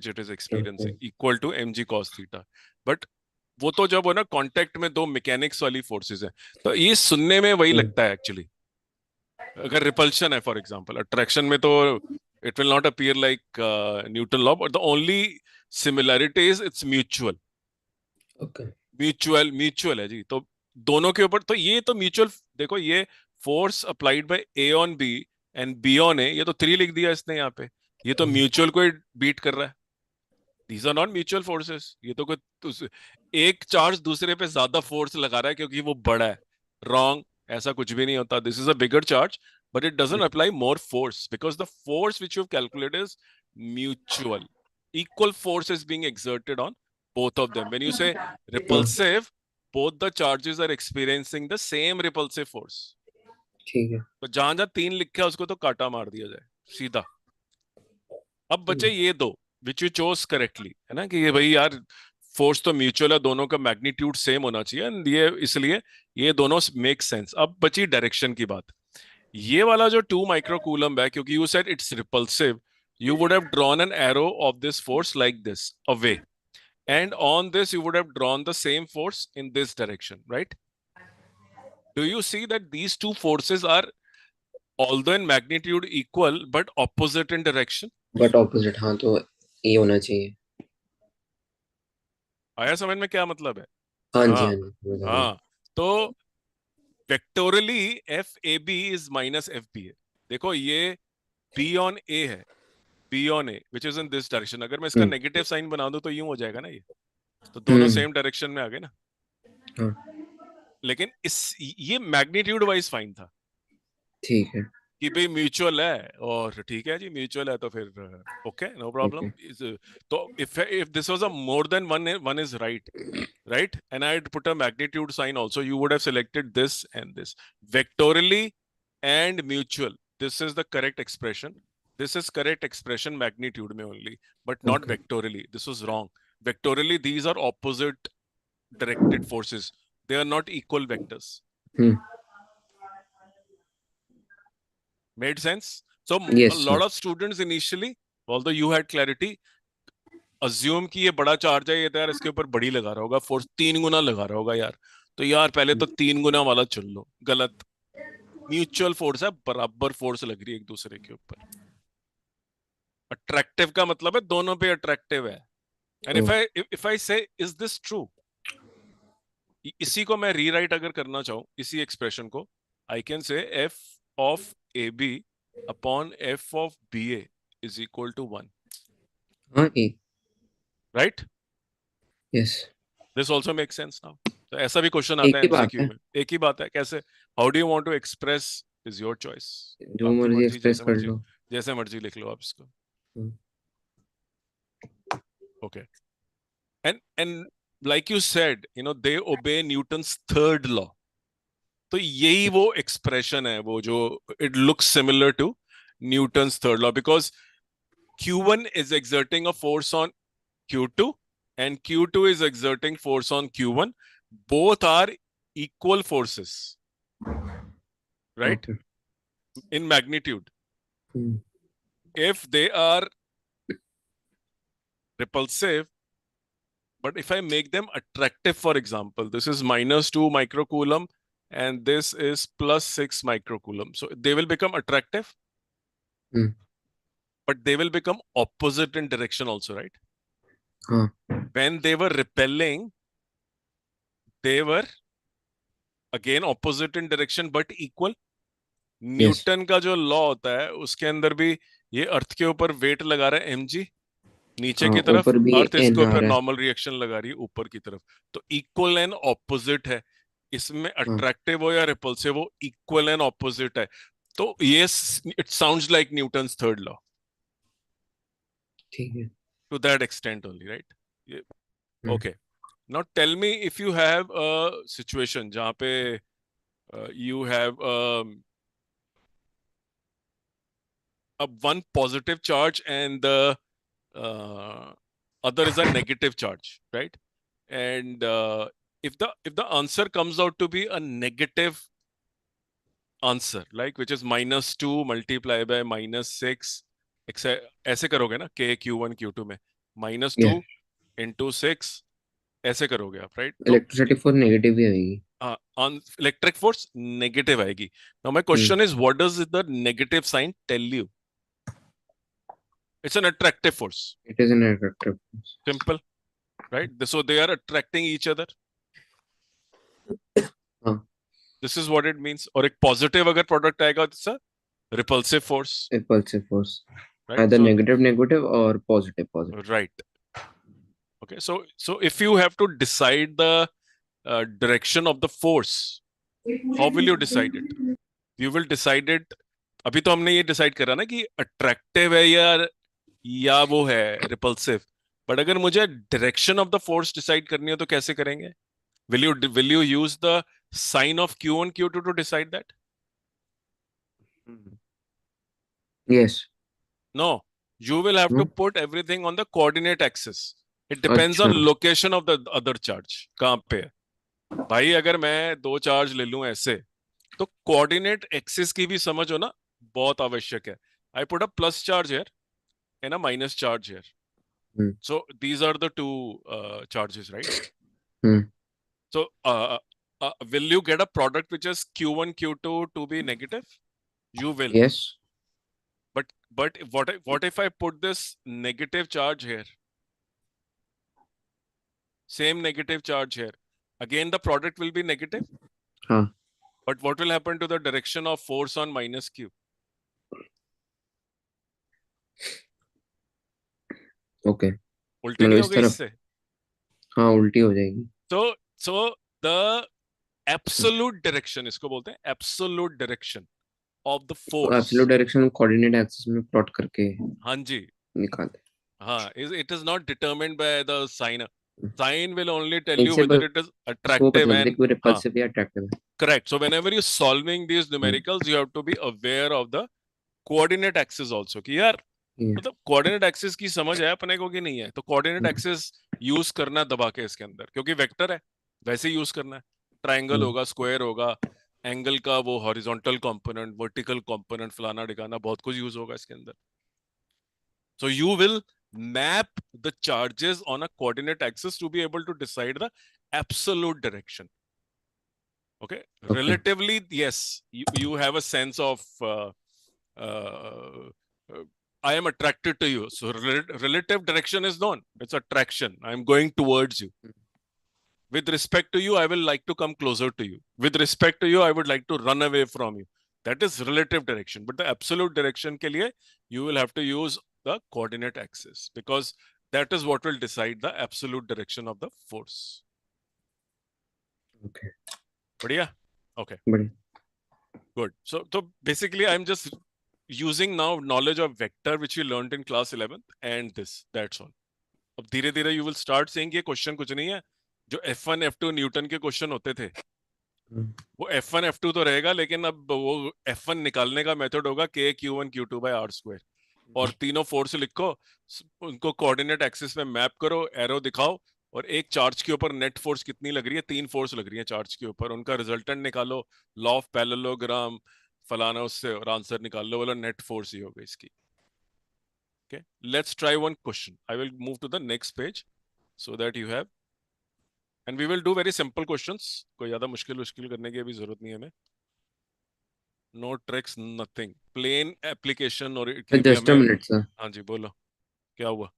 it is okay. Experiencing equal to mg cos theta. But वो तो जब हो ना कांटेक्ट में दो मैकेनिक्स वाली फोर्सेस है, तो ये सुनने में वही हम्म। लगता है एक्चुअली। अगर रिपल्शन है फॉर एग्जांपल, अट्रैक्शन में तो it will not appear like Newton law, but the only similarity is it's mutual. Okay. Mutual mutual है जी, तो दोनों के ऊपर तो ये तो म्यूचुअल। देखो ये force applied by A on B and B on A, ये तो थ्री लिख दिया इसने यहाँ पे। ये तो म्यूचुअल को ही बीट कर रहा है। These are not mutual forces. ये तो कोई एक चार्ज दूसरे पे ज्यादा फोर्स लगा रहा है क्योंकि वो बड़ा है। रॉन्ग, ऐसा कुछ भी नहीं होता। This is a bigger charge but it doesn't apply more force because the force which you calculated is mutual. Equal force is being exerted on both of them. When you say हाँ। repulsive, both the charges are experiencing the same repulsive force. ठीक है। तो जहां जहां तीन लिखा है उसको तो काटा मार दिया जाए सीधा। अब बचे हम्म। ये दो विच यू चोज करेक्टली, है ना, कि ये भाई यार फोर्स तो म्यूचुअल है, दोनों का मैग्नीट्यूड सेम होना चाहिए and ये इसलिए ये दोनों मेक सेंस। अब बची डायरेक्शन की बात। ये वाला जो 2 micro-Coulomb है, क्योंकि you said it's repulsive, you would have drawn an arrow of this force like this away, and on this you would have drawn the same force in this direction, right? Do you see that these two forces are although in magnitude equal but opposite in direction? But opposite, हाँ, तो ये होना चाहिए। आया समझ में क्या मतलब है? हाँ जी, हाँ हाँ। जी, समझ आ गया। हाँ, तो vectorially F A B is minus F B है। देखो ये बी ऑन ए है, B on A which is in this direction. अगर मैं इसका हम्म। नेगेटिव साइन बना दूं तो यूं हो जाएगा ना ये। तो दोनों हम्म। सेम डायरेक्शन में आ गए ना। हाँ। लेकिन इस ये मैग्नीट्यूड वाइज फाइन था ठीक है। कि भाई म्यूचुअल है, और ठीक है जी म्यूचुअल है तो फिर ओके नो प्रॉब्लम। ओके। तो if this was a more than one, one is right, right? And I'd put a magnitude sign also. You would have selected this and this. Vectorially and mutual. This is the correct expression. This is correct expression magnitude में only, but not okay. vectorially. This was wrong. Vectorially, these are opposite directed forces. They are not equal vectors. Hmm. Made sense? So a yes lot sir. of students initially, although you had clarity, assume कि ये बड़ा चार्ज है, ये तो यार इसके ऊपर बड़ी लगा रहा होगा, फोर्स 3 गुना लगा रहा होगा यार। तो यार पहले तो 3 गुना वाला चुन लो। गलत। म्यूचुअल फोर्स है, बराबर फोर्स लग रही है एक दूसरे के ऊपर। अट्रैक्टिव का मतलब है दोनों पे अट्रैक्टिव है। And O. इफ आई से इज दिस ट्रू, इसी को मैं रीराइट अगर करना चाहूं, इसी एक्सप्रेशन को, I can say F of A B upon F of B A is equal to 1, हाँ, एक। Right? Yes. This also make sense now. तो ऐसा भी क्वेश्चन एक आता है ही बात एमसीक्यू है। में। एक ही बात है, कैसे? How do you want to express is your choice. जो आपकी मर्जी मर्जी, एक्सप्रेस कर लो। जैसे मर्जी लिख लो आप इसको। Hmm. Okay. And like you said, they obey Newton's third law. तो यही वो एक्सप्रेशन है, वो जो it looks similar to Newton's third law, because Q1 is exerting a force on Q2 and Q2 is exerting force on Q1. Both are equal forces, right? Okay. In magnitude. Hmm. If they are repulsive, but if I make them attractive, for example, this is minus 2 micro-Coulomb and this is plus 6 micro-Coulomb. So they will become attractive, hmm. but they will become opposite in direction also, right? हाँ। When they were repelling, they were again opposite in direction but equal. Yes. Newton का जो लॉ होता है उसके अंदर भी ये अर्थ के ऊपर वेट लगा रहा है mg नीचे हाँ, की तरफ, ऊपर भी अर्थ इसके एन आ ऊपर रहा है। नॉर्मल रिएक्शन लगा रही है ऊपर की तरफ। तो इक्वल एंड ऑपोजिट है। इसमें हाँ। अट्रैक्टिव हो या रिपल्सिव हो, इक्वल एंड ऑपोजिट है। तो ये it sounds like Newton's third law ठीक है। To that extent only, right? Okay. Now tell me if you have a situation जहाँ पे you have a one positive charge and the uh, other is a negative charge, right? And if the answer comes out to be a negative answer, like which is -2 multiplied by -6, ऐसे करोगे ना k q1 q2 में -2 Yeah. into 6 ऐसे करोगे आप, राइट? तो इलेक्ट्रोस्टैटिक फोर्स नेगेटिव ही आएगी। on electric force negative आएगी. Now my question is, what does the negative sign tell you? It's an attractive force. It is an attractive force. Simple, right? So they are attracting each other. हाँ। This is what it means. और एक positive अगर product आएगा, it's a repulsive force, impulsive force, right? either So negative negative or positive positive. right. Okay. So if you have to decide the direction of the force, how will you decide it? You will decide it. अभी तो हमने ये डिसाइड करा ना कि अट्रैक्टिव है या वो है रिपल्सिव. बट अगर मुझे direction of the force decide करनी हो तो कैसे करेंगे? will you use the sign of q1 q2 to decide that? Yes. No, you will have to No. put everything on the coordinate axis. It depends अच्छा। on location of the other charge. कहाँ पे है भाई? अगर मैं दो चार्ज ले लूं ऐसे, तो कोऑर्डिनेट एक्सिस की भी समझ हो ना, बहुत आवश्यक है. I put a plus charge here and a minus charge here. So these are the two charges, right? So will you get a product which is q1 q2 to be negative? You will. Yes. But what if I put this negative charge here? Same negative charge here. Again, the product will be negative. हाँ. But what will happen to the direction of force on minus q? Okay. उल्टी नहीं मतलब हो इस गई तरफ। इससे? हाँ, उल्टी हो जाएगी। So the absolute direction, इसको बोलते हैं absolute direction of the तो force. Absolute direction coordinate axis में प्लॉट करके हाँ जी. निकालते हाँ, it is not determined by the sign. हैं। Sign will only tell you इनसे whether it is इसको वो पता attractive चलता है and कि वो हाँ, रिपल्सिव या अट्रैक्टिव है। correct. So whenever you're solving these numericals, you have to be aware of the coordinate axis also. कि यार मतलब कोऑर्डिनेट एक्सिस की समझ है अपने को कि नहीं है? तो कोऑर्डिनेट एक्सिस यूज करना दबा के इसके अंदर, क्योंकि वेक्टर है, वैसे ही यूज करना है. ट्राइंगल होगा, स्क्वायर होगा, एंगल का वो हॉरिजॉन्टल कंपोनेंट, वर्टिकल कंपोनेंट, फलाना ढिकाना, बहुत कुछ यूज होगा इसके अंदर. So you will map the charges on a coordinate axis to be able to decide the absolute direction. Okay. Relatively, yes, you have a sense of uh, I am attracted to you. So relative direction is known. It's attraction. I'm going towards you. With respect to you, I will like to come closer to you. With respect to you, I would like to run away from you. That is relative direction. But the absolute direction के लिए, you will have to use the coordinate axis, because that is what will decide the absolute direction of the force. Okay. बढ़िया? Okay. बढ़िया. Good. So basically, I'm just using now knowledge of vector which we learned in class 11th and this. That's all. अब धीरे धीरे you will start saying ये क्वेश्चन कुछ नहीं है. जो F1 F2 न्यूटन के क्वेश्चन होते थे, वो F1 F2 तो रहेगा, लेकिन अब वो F1 निकालने का मेथड होगा k q1 q2 by r square. और तीनों फोर्स लिखो, उनको कोऑर्डिनेट एक्सिस में मैप करो, एरो दिखाओ, और एक चार्ज के ऊपर नेट फोर्स कितनी लग रही है? 3 फोर्स लग रही है चार्ज के ऊपर, उनका रिजल्टेंट निकालो, लॉ ऑफ पैरेललोग्राम फलाना, उससे और आंसर निकाल लो, बोलो नेट फोर्स ही होगा इसकी. Okay, let's try one question. I will move to the next page so that you have, and we will do very simple questions. कोई ज्यादा मुश्किल करने की अभी जरूरत नहीं है हमें. No tricks, nothing. Plain application, और कि भी जस्ट अ हमें. Minute sir. हाँ जी, बोलो क्या हुआ?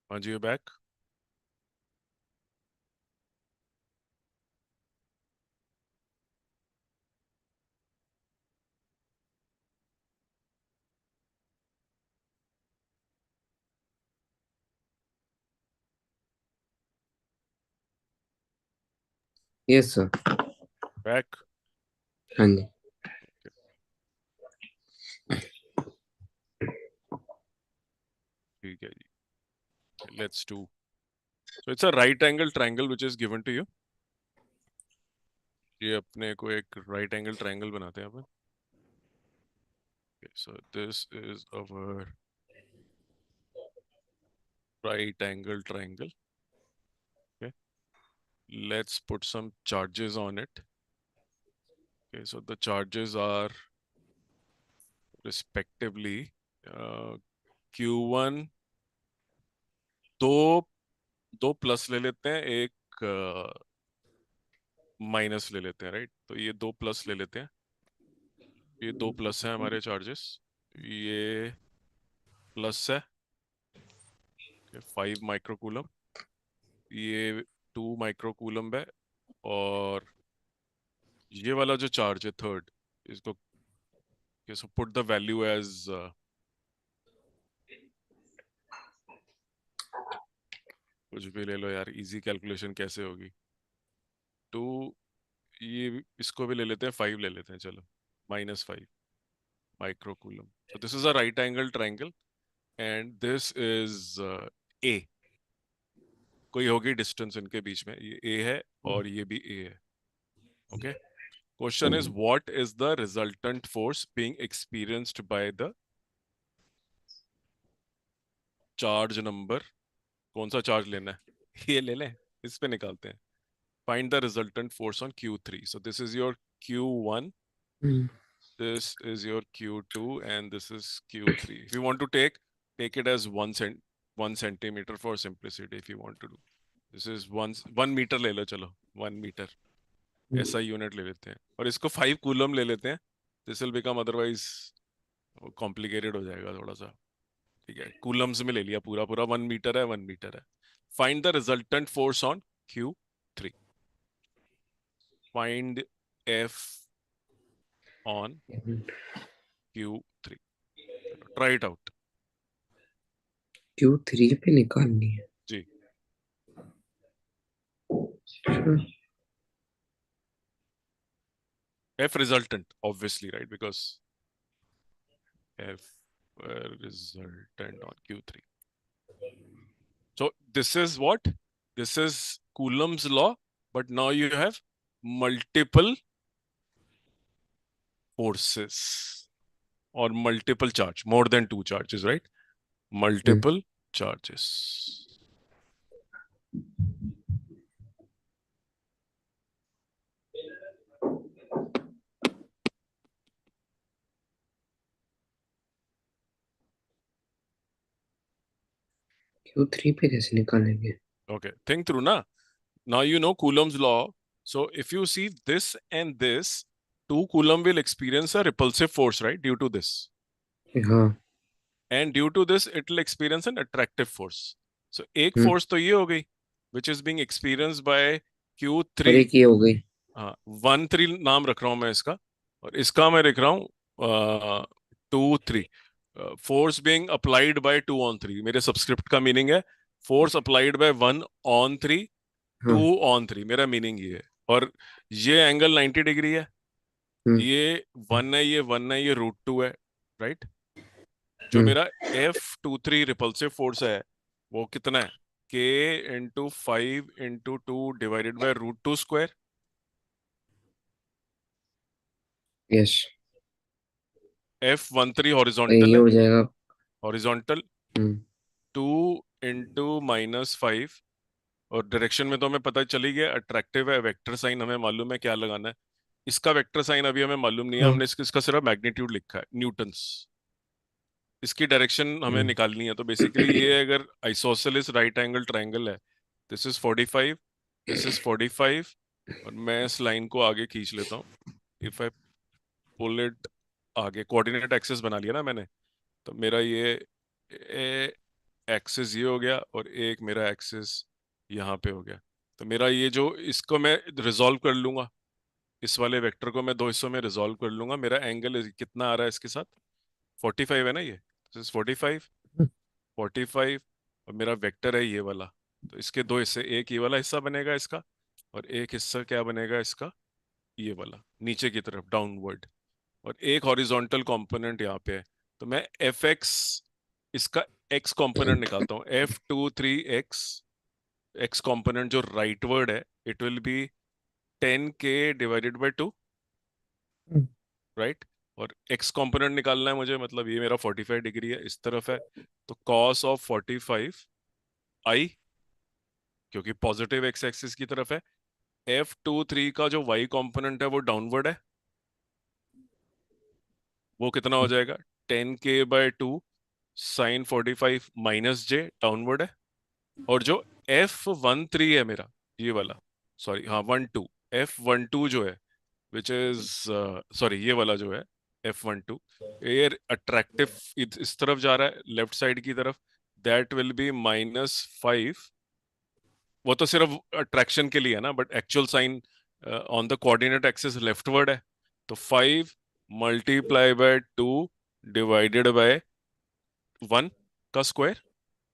हाँ जी, बैक। Yes sir. बैक। हाँ जी। ठीक है जी, let's do. So it's a right angle triangle which is given to you. ये अपने को एक राइट एंगल ट्रायंगल बनाते हैं अपन। So this is our right angle triangle. Okay, let's put some charges on it. Okay, so the charges are respectively q1, दो दो प्लस ले लेते हैं, एक माइनस ले लेते हैं, राइट? तो ये दो प्लस ले लेते हैं, ये दो प्लस है हमारे चार्जेस, ये प्लस है 5 माइक्रो कूलम, ये 2 माइक्रो कूलम है, और ये वाला जो चार्ज है थर्ड, इसको पुट द वैल्यू एज, कुछ भी ले लो यार, इजी कैलकुलेशन कैसे होगी? टू, ये इसको भी ले लेते हैं, 5 ले लेते हैं, चलो, -5 micro coulomb. So this is a right angle triangle and this is a. कोई होगी डिस्टेंस इनके बीच में, ये ए है और ये भी ए है। Okay, question is what is the resultant force being experienced by the charge number. कौन सा चार्ज लेना है? ये ले लें, इस पे निकालते हैं। Find the resultant force on Q3। So this is your Q1, this is your Q2, and this is Q3. If you want to take it as 1 centimeter for simplicity, if you want to do. This is 1 meter ले लो, चलो 1 meter, ऐसा यूनिट ले लेते हैं, और इसको 5 कूलम ले लेते हैं। This will become otherwise complicated हो जाएगा थोड़ा सा। ठीक है, कूलम्स में ले लिया, पूरा पूरा 1 मीटर है, 1 मीटर है। Find the resultant force on Q3। Find F on Q3। Try it out Q3 पे निकालनी है। जी। अच्छा, F resultant, obviously, right? Because F resultant on Q3. So this is what? This is Coulomb's law, but now you have multiple forces or multiple charge, more than two charges, right? Multiple charges. Q3 पे कैसे निकालेंगे? Okay, think through na. Now you know Coulomb's law. So if you see this and this, 2 Coulomb will experience a repulsive force, right? Due to this. हाँ। And due to this it will experience an attractive force. So एक हम्म। force तो ये हो गई which is being experienced by और Q3। एक ये हो गई। हाँ, 1 3 नाम रख रहा हूं मैं इसका, और इसका मैं लिख रहा हूँ 2 3। Force being applied by 2 on 3, मेरे सबस्क्रिप्ट का मीनिंग है force applied by 1 on 3, two हाँ। ऑन थ्री मेरा मीनिंग ये है। और ये एंगल 90 डिग्री है, हम्म। ये 1 है, ये 1 है, ये √2 है, राइट? जो हम्म। मेरा F23 रिपल्सिव फोर्स है वो कितना है? K × 5 × 2 divided bye √2 yes. F13 ये हॉरिजॉन्टल है, हो जाएगा। हॉरिजॉन्टल हम्म। 2 × -5। और डायरेक्शन में तो हमें पता चली गया, अट्रैक्टिव है, वेक्टर साइन हमें मालूम है क्या लगाना है। इसका वेक्टर साइन अभी हमें मालूम नहीं है, हाँ। हमने इसका सिर्फ मैग्नीट्यूड लिखा है, न्यूटन्स। इसकी डायरेक्शन हमें हम्म। निकालनी है। तो बेसिकली ये अगर आइसोसेलेस राइट एंगल ट्रायंगल है, दिस इज 45, दिस इज 45, और मैं इस लाइन को आगे खींच लेता हूँ। इफ आई पुल इट आगे, कोऑर्डिनेट एक्सिस बना लिया ना मैंने, तो मेरा ये एक्सिस ये हो गया और एक मेरा एक्सिस यहाँ पे हो गया। तो मेरा ये जो, इसको मैं रिजॉल्व कर लूंगा, इस वाले वेक्टर को मैं दो हिस्सों में रिजॉल्व कर लूंगा। मेरा एंगल कितना आ रहा है इसके साथ? 45 है ना ये? 45, 45, और मेरा वेक्टर है ये वाला। तो इसके दो हिस्से, एक ये वाला हिस्सा बनेगा इसका, और एक हिस्सा क्या बनेगा इसका, ये वाला नीचे की तरफ डाउनवर्ड, और एक हॉरिजॉन्टल कंपोनेंट यहाँ पे है। तो मैं एफ एक्स, इसका एक्स कंपोनेंट निकालता हूँ, F23x, एक्स कंपोनेंट जो राइटवर्ड है, it will be 10k/2, right. और एक्स कंपोनेंट निकालना है मुझे, मतलब ये मेरा 45 डिग्री है, इस तरफ है, तो कॉस ऑफ 45 i, क्योंकि पॉजिटिव एक्स एक्सिस की तरफ है। F23 का जो वाई कंपोनेंट है वो डाउनवर्ड है, वो कितना हो जाएगा, 10k/2 साइन 45 -j, डाउनवर्ड है। और जो F13 है मेरा, ये वाला, सॉरी हाँ 12, F12 जो है, विच इज, सॉरी ये वाला जो है F12, ये अट्रैक्टिव इस तरफ जा रहा है, लेफ्ट साइड की तरफ, दैट विल बी -5। वो तो सिर्फ अट्रैक्शन के लिए है ना, but actual sign on the coordinate axis leftward है। तो 5 × 2 डिवाइडेड बाय 1 का स्क्वायर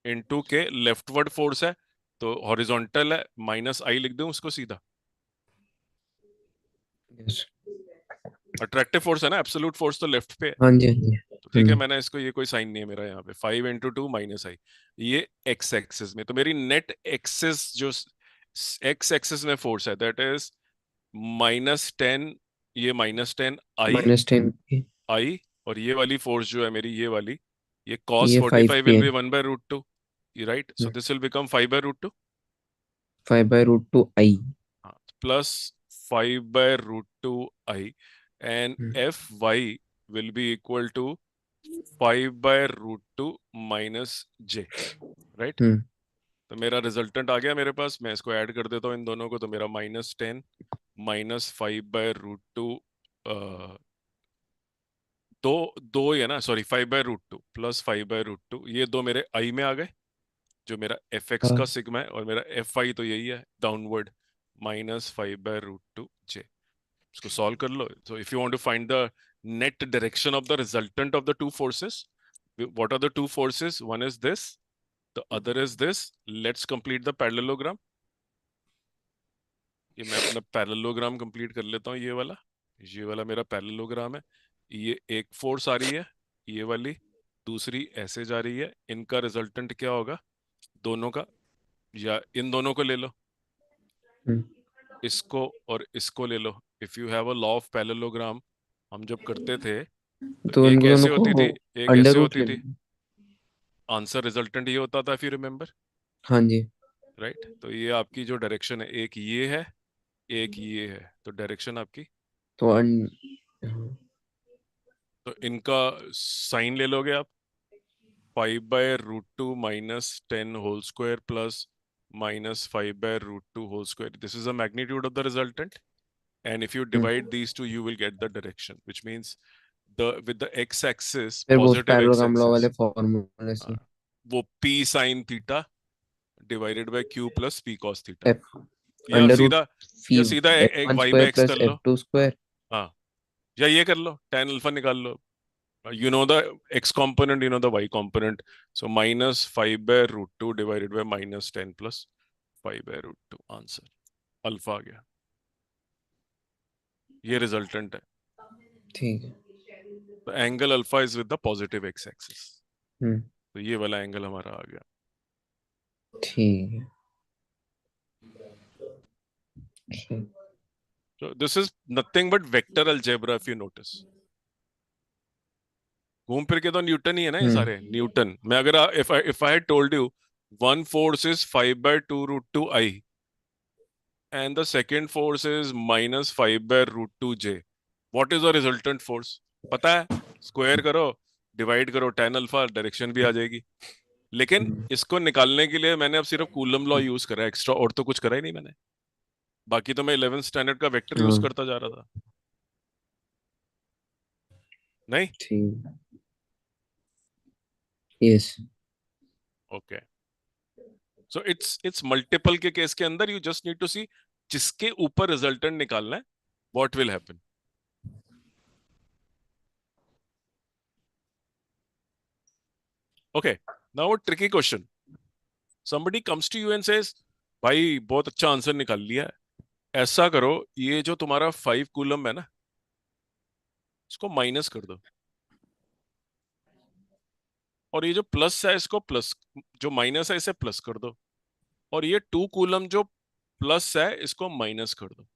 इनटू के लेफ्टवर्ड फोर्स है, तो हॉरिजॉन्टल है, -i लिख दूं उसको सीधा। यस। अट्रैक्टिव फोर्स है ना, एब्सोल्यूट फोर्स तो लेफ्ट पे है। हाँ जी, हाँ जी। तो ठीक है, मैंने इसको, ये कोई साइन नहीं है मेरा यहाँ पे, 5 × 2 -i, ये एक्स एक्सिस में। तो मेरी नेट एक्सिस जो एक्स एक्सिस में फोर्स है, दैट इज -10, ये -10 i, -10 की। i, और ये वाली फोर्स जो है मेरी, ये वाली, ये cos ये 45 5 की विल है। Be 1/√2, right. So this will become 5/√2, 5/√2 i। हाँ, plus 5/√2 i, and Fy will be equal to 5/√2 -j, right. Hmm. तो मेरा रिजल्टेंट आ गया मेरे पास, मैं इसको ऐड कर देता हूँ इन दोनों को, तो मेरा -10 -5/√2, दो दो ही है ना, सॉरी 5/√2 प्लस 5/√2, ये दो मेरे आई में आ गए, जो मेरा एफ एक्स का हाँ। सिग्मा है, और मेरा एफ आई तो यही है डाउनवर्ड, -5/√2 j। इसको सॉल्व कर लो। So if you want to find the net direction of the resultant of the two forces, what are the two forces, one is this, the other is this, let's complete the parallelogram. ये मैं अपना पैरेललोग्राम कंप्लीट कर लेता हूँ, ये वाला मेरा पैरेललोग्राम है। ये एक फोर्स आ रही है, ये वाली, दूसरी ऐसे जा रही है, इनका रिजल्टेंट क्या होगा, दोनों का, या इन दोनों को ले लो, हम्म। इसको और इसको ले लो। If you have a law of parallelogram, हम जब करते थे, तो तो एक उनको दोनों ऐसे होती को थी, एक अंडर ऐसे रूट होती ले थी, लेंगे। आंसर रिजल्टेंट ये होता था, इफ यू रिमेम्बर, हाँ जी। राइट। तो ये आपकी जो डायरेक्शन है, एक ये है, एक ये है, तो डायरेक्शन आपकी, तो हाँ। तो इनका साइन ले लोगे आप, 5/√2 -10 whole square plus -5/√2 whole square, this is the magnitude of the resultant, and if you divide these two you will get the direction, which means the with the x-axis, फिर वो उस positive पैरेललोग्राम लॉ x-axis, वाले फॉर्मूले से वो p sin theta divided by q plus p cos theta, F या अंडर रूट सीधा, या फी सीधा एफ एक वन y में स्क्वायर x प्लस कर लो, F2 स्क्वायर। हाँ, या ये कर लो, tan अल्फा निकाल लो, you know the x component, you know the y component, so -5/√2 divided by -10 plus 5/√2, answer alpha आ गया, ये रिजल्टेंट है। ठीक है। तो angle alpha is with the positive x axis, hmm. तो ये वाला एंगल हमारा आ गया। ठीक है। ठीक। So this is nothing but vector algebra if you notice, घूम फिर के तो न्यूटन ही है ना ये हम्म। सारे, न्यूटन मैं अगर if I told you one force is 5/2√2 i and the second force is -5/√2 j, what is the resultant force, पता है, स्क्वायर करो, डिवाइड करो, tan अल्फा, डायरेक्शन भी आ जाएगी। लेकिन इसको निकालने के लिए मैंने अब सिर्फ कूलम लॉ यूज करा है, एक्स्ट्रा और तो कुछ करा ही नहीं मैंने, बाकी तो मैं 11th स्टैंडर्ड का वेक्टर यूज हाँ। करता जा रहा था। नहीं, ठीक। Yes. Okay, so it's multiple के केस के अंदर यू जस्ट नीड टू सी जिसके ऊपर रिजल्टेंट निकालना है, what will happen. Okay, now a tricky question. somebody comes to you and says, भाई बहुत अच्छा आंसर निकाल लिया है, ऐसा करो ये जो तुम्हारा 5 कूलम है ना, इसको माइनस कर दो, और ये जो प्लस है इसको प्लस, जो माइनस है इसे प्लस कर दो, और ये 2 कूलम जो प्लस है इसको माइनस कर दो.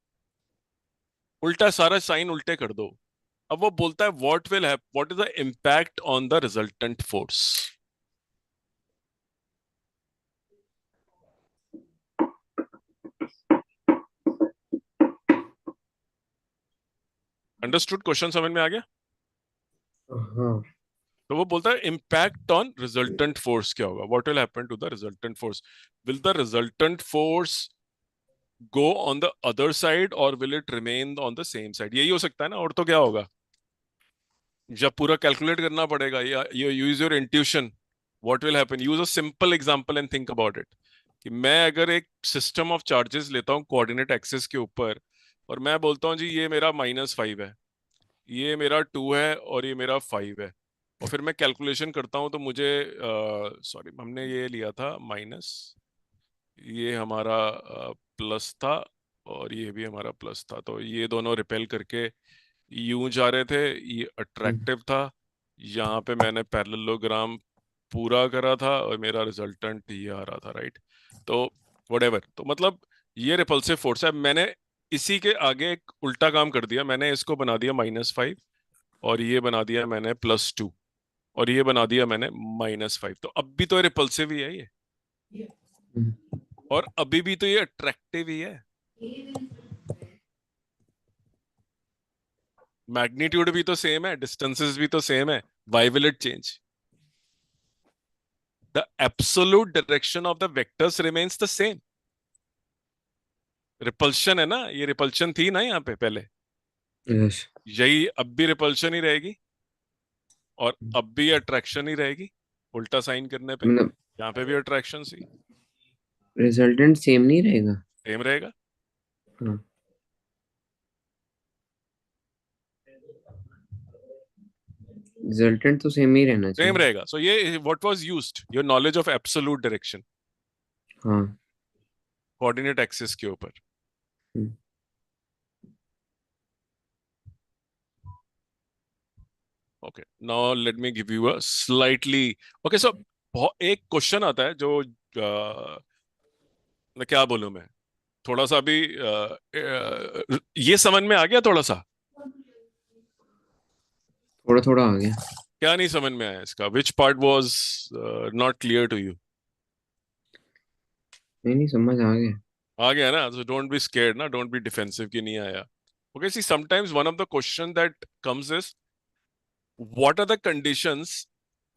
उल्टा सारा साइन उल्टे कर दो. अब वो बोलता है what will have what is the impact on the resultant force. Understood? Question समझ में आ गया? हाँ. तो वो बोलता है इम्पैक्ट ऑन रिजल्टेंट फोर्स क्या होगा, what will happen to the resultant force, will the resultant force go on the other side और will it remain on the same side. यही हो सकता है ना, और तो क्या होगा, जब पूरा कैलकुलेट करना पड़ेगा, या you use your intuition, what will happen. Use a simple example and think about it. कि मैं अगर एक सिस्टम ऑफ चार्जेस लेता हूँ कोऑर्डिनेट एक्सिस के ऊपर, और मैं बोलता हूँ जी ये मेरा -5 है, ये मेरा 2 है, और ये मेरा 5 है, और फिर मैं कैलकुलेशन करता हूँ तो मुझे सॉरी हमने ये लिया था माइनस, ये हमारा प्लस था, और ये भी हमारा प्लस था, तो ये दोनों रिपेल करके यूं जा रहे थे, ये अट्रैक्टिव था. यहाँ पे मैंने पैरेललोग्राम पूरा करा था और मेरा रिजल्टेंट ये आ रहा था, राइट. तो व्हाटएवर, तो मतलब ये रिपल्सिव फोर्स है. मैंने इसी के आगे एक उल्टा काम कर दिया, मैंने इसको बना दिया -5, और ये बना दिया मैंने +2, और ये बना दिया मैंने -5. तो अब भी तो रिपल्सिव ही है ये, और अभी भी तो ये अट्रैक्टिव ही है. मैग्नीट्यूड भी तो सेम है, डिस्टेंसेस भी तो सेम है. Why will it change? The absolute direction of the vectors remains the same. Repulsion है ना, ये रिपल्शन थी ना यहाँ पे पहले, यस. यही अब भी रिपल्शन ही रहेगी, और अब भी अट्रैक्शन ही रहेगी. उल्टा साइन करने पे मतलब यहाँ पे भी अट्रैक्शन सी रिजल्टेंट सेम नहीं रहेगा. सेम रहेगा. हाँ. रिजल्टेंट तो सेम ही रहना सेम चाहिए. रहेगा. सो ये what was used, your knowledge of absolute direction हाँ. कोऑर्डिनेट एक्सिस के ऊपर. Hmm. Okay, now let me give you a slightly. Okay, so एक क्वेश्चन आता है जो मैं क्या बोलूं, मैं थोड़ा सा अभी ये समझ में आ गया थोड़ा सा. थोड़ा थोड़ा आ गया. क्या नहीं समझ में आया इसका, which part was not clear to you? नहीं नहीं, समझ आ गया. आ गया ना, so don't be scared ना, don't be defensive कि नहीं आया. Okay, see sometimes one of the question that comes is what are the conditions.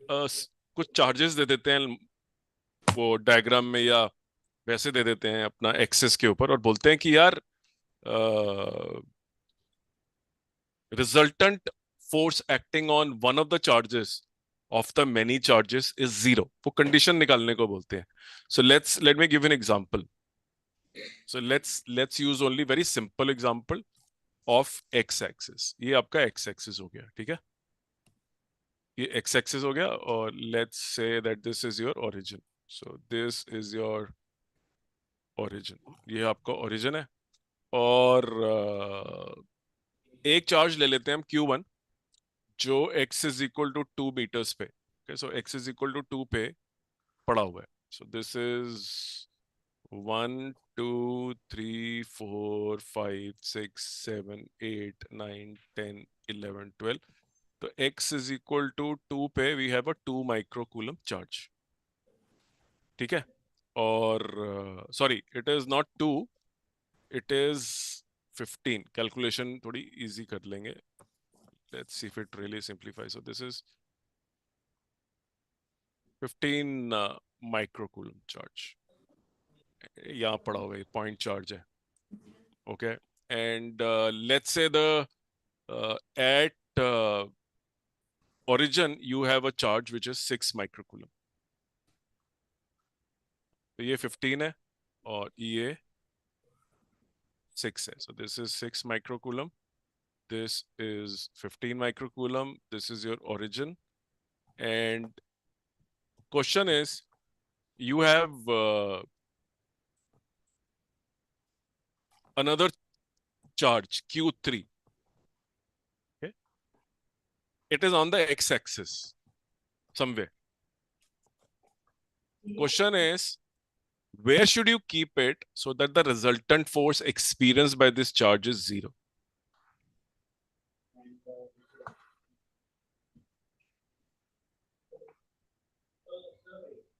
कुछ चार्जेस दे देते हैं वो डायग्राम में, या वैसे दे देते हैं अपना एक्सेस के ऊपर, और बोलते हैं कि यार resultant force acting on one of the charges of the many charges is 0. वो कंडीशन निकालने को बोलते हैं. So let me give an example. So let's use only very simple example of x axis. ये आपका x axis हो गया, ठीक है, ये x axis हो गया, और let's say that this is your origin. So this is your origin. ये आपका origin है, और एक चार्ज ले लेते हैं हम q1, जो x is equal to 2 meters पे. Okay, so x is equal to 2 पे पड़ा हुआ है. So this is 1 2 3 4 5 6 7 8 9 10 11 12. तो x is equal to 2 पे we have a 2 micro-Coulomb charge. ठीक है, और sorry it is not 2, it is 15. Calculation थोड़ी इजी कर लेंगे. Let's see if it really simplify. So this is 15 micro-Coulomb charge. यहाँ पड़ा हुआ है, पॉइंट चार्ज है. Okay, and let's say the at origin you have a charge which is 6 micro-Coulomb. तो ये 15 है और ये 6 है. So this is 6 microcoulomb. This is 15 microcoulomb. This is your origin. And question is, you have another charge Q3. Okay? It is on the x-axis somewhere. Question is, where should you keep it so that the resultant force experienced by this charge is zero?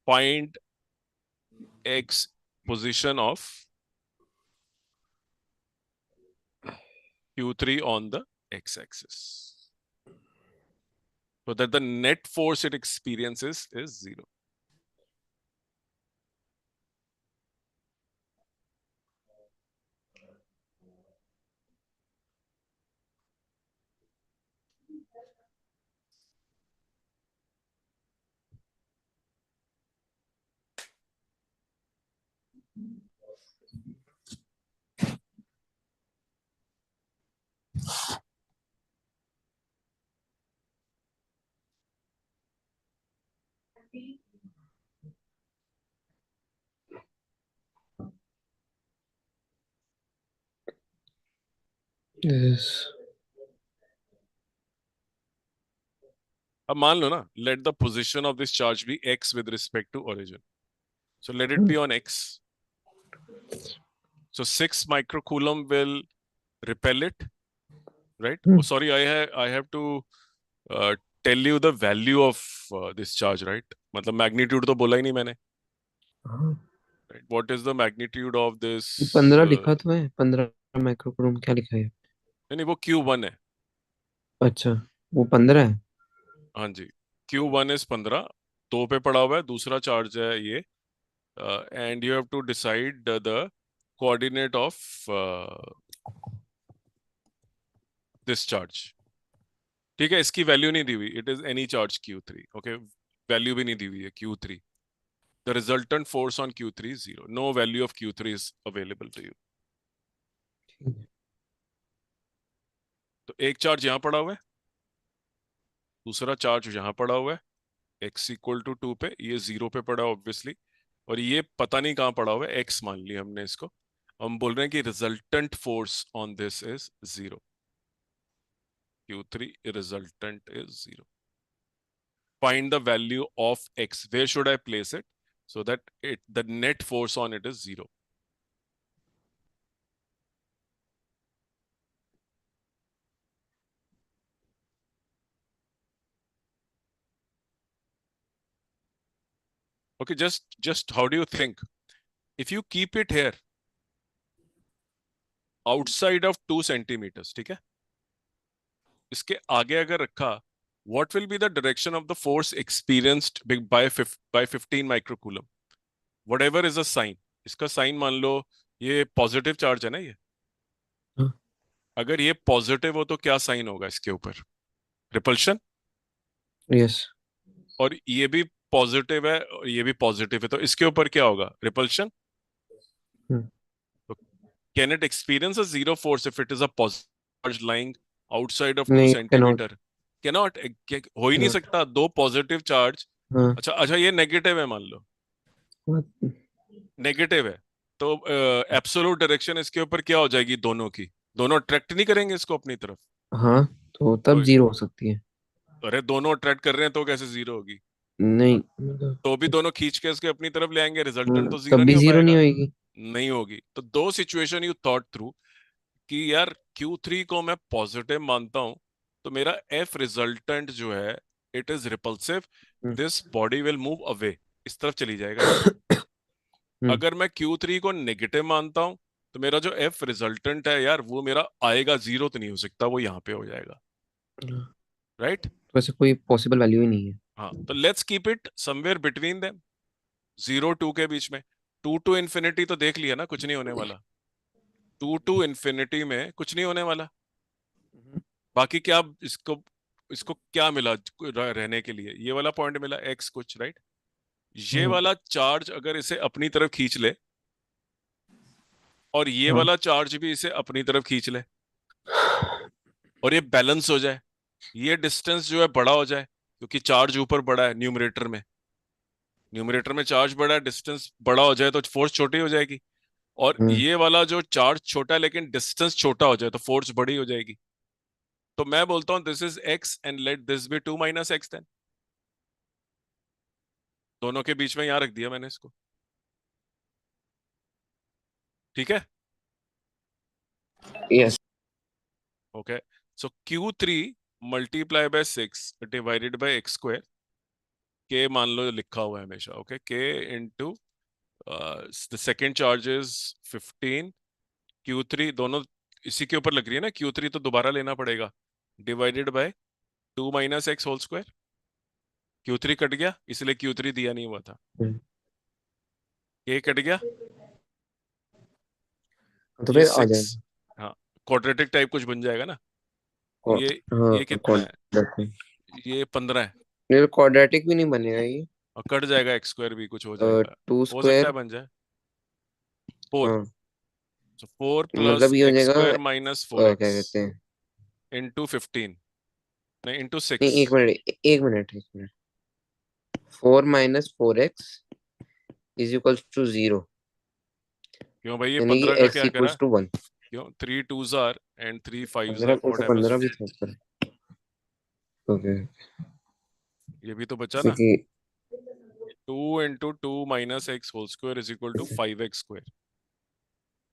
Find x position of Q3 on the x-axis so that the net force it experiences is zero. Yes. अब मान लो ना, let the position of this charge be x with respect to origin. So let it be on x. So 6 microcoulomb will repel it, right? Oh, sorry, I have to tell you the value of this charge, right? मतलब magnitude तो बोला ही नहीं मैंने. Right? What is the magnitude of this? 15 लिखा तो है, 15 माइक्रोकूलम क्या लिखा है? नहीं, वो Q1 है. अच्छा, वो 15 है. हाँ जी, Q1 is 15. 2 पे पड़ा हुआ है, दूसरा चार्ज है ये. And you have to decide the coordinate of this charge. ठीक है, इसकी वैल्यू नहीं दी हुई. It is any charge Q3. Okay, value भी नहीं दी हुई है Q3. The resultant force on Q3 is zero. No value of Q3 is available to you. तो एक चार्ज यहां पड़ा हुआ है, दूसरा चार्ज यहां पड़ा हुआ है, x इक्वल टू 2 पे, ये 0 पे पड़ा है ऑब्वियसली, और ये पता नहीं कहां पड़ा हुआ है, x मान लिया हमने इसको. हम बोल रहे हैं कि resultant force on this is 0. Q3 resultant is 0. Find the value of x. Where should I place it so that the net force on it is 0? Okay, just how do you think? If you keep it here outside of 2 centimeters, ठीक है, इसके आगे अगर रखा, what will be the direction of the force experienced by 15 microcoulomb? Whatever is a sign. इसका साइन मान लो ये पॉजिटिव चार्ज है ना ये. हाँ. अगर ये पॉजिटिव हो तो क्या साइन होगा इसके ऊपर? रिपल्शन. यस. और ये भी पॉजिटिव है और ये भी पॉजिटिव है, तो इसके ऊपर क्या होगा? रिपल्शन. तो can it experience a zero force if it is a positive charge lying outside of 2 नहीं, कैनॉट. सेंटीमीटर? कैनॉट. हो ही नहीं कैनॉट. सकता, दो पॉजिटिव चार्ज. हाँ. अच्छा अच्छा, ये नेगेटिव है मान लो, What? नेगेटिव है, तो एब्सोल्यूट डायरेक्शन इसके ऊपर क्या हो जाएगी? दोनों की, दोनों अट्रैक्ट नहीं करेंगे इसको अपनी तरफ. हाँ, तो तब तो जीरो हो सकती है. अरे दोनों अट्रैक्ट कर रहे हैं तो कैसे जीरो होगी? नहीं मतलब. तो भी दोनों खींच के इसके अपनी तरफ ले आएंगे, रिजल्टेंट हाँ, तो जीरो तब नहीं भी हो जीरो नहीं पाएगा. होएगी. नहीं होगी. तो दो सिचुएशन यू थॉट थ्रू कि यार Q3 को मैं पॉजिटिव मानता हूं तो मेरा F रिजल्टेंट जो है it is repulsive, this body will move away, इस तरफ चली जाएगा ये. हम्म. अगर मैं Q3 को नेगेटिव मानता हूं तो मेरा जो F रिजल्टेंट है यार वो मेरा आएगा जीरो तो नहीं हो सकता, वो यहाँ पे हो जाएगा. राइट? वैसे कोई पॉसिबल वैल्यू ही नहीं है. हाँ, तो let's keep it somewhere between them, 0 2 के बीच में. 2 टू इन्फिनिटी तो देख लिया ना, कुछ नहीं होने वाला. 2 टू इन्फिनिटी में कुछ नहीं होने वाला. बाकी क्या इसको, इसको क्या मिला रहने के लिए? ये वाला पॉइंट मिला, एक्स कुछ, राइट? ये वाला चार्ज अगर इसे अपनी तरफ खींच ले और ये हाँ। वाला चार्ज भी इसे अपनी तरफ खींच ले और ये बैलेंस हो जाए, ये डिस्टेंस जो है बड़ा हो जाए क्योंकि चार्ज ऊपर बड़ा है न्यूमरेटर में, न्यूमरेटर में चार्ज बड़ा है, डिस्टेंस बड़ा हो जाए तो फोर्स छोटी हो जाएगी। और हम्म। ये वाला जो चार्ज छोटा है लेकिन डिस्टेंस छोटा हो जाए तो फोर्स बड़ी हो जाएगी। तो मैं बोलता हूं this is x and let this be 2 - x then. दोनों के बीच में यहां रख दिया मैंने इसको। ठीक है। Yes. Okay. So Q3 × 6 divided by x²। के मान लो लिखा हुआ है हमेशा। ओके, के into the second charge is 15। Q3 दोनों इसी के ऊपर लग रही है ना, Q3 तो दोबारा लेना पड़ेगा, divided by 2 - x²। Q3 cut गया इसलिए Q3 दिया नहीं हुआ था। के कट गया, तो ये फिर आ 6। जाएगा। हाँ, क्वाड्रेटिक टाइप कुछ बन जाएगा ना। और ये हाँ, कितना है? क्वाड्रेटिक। ये 15 है। नहीं, क्वाड्रेटिक भी नहीं बनेगा ये। और कट जाएगा x² भी कुछ हो जाएगा। टू हो सकता है स्क्वायर। बन जाए 4। हाँ, सो 4 + मतलब ये हो जाएगा। x² - 4x क्या कहते हैं? इंटू 15, नहीं इंटू नहीं, 6। 1 minute, 1 minute, 1 minute. 4 - 4x is equals to 0। क्यों भाई, ये यानी कि 15 का x क्या करा? Equals to 1। क्यों 3 2s आर एंड 3 5s पंद्रह आर, को व्हाट तो हैपेंस? 15 भी था ऊपर। ओके। ये भी तो बचा जैसे ना। कि 2 × 2 - x² is equal to 5x²।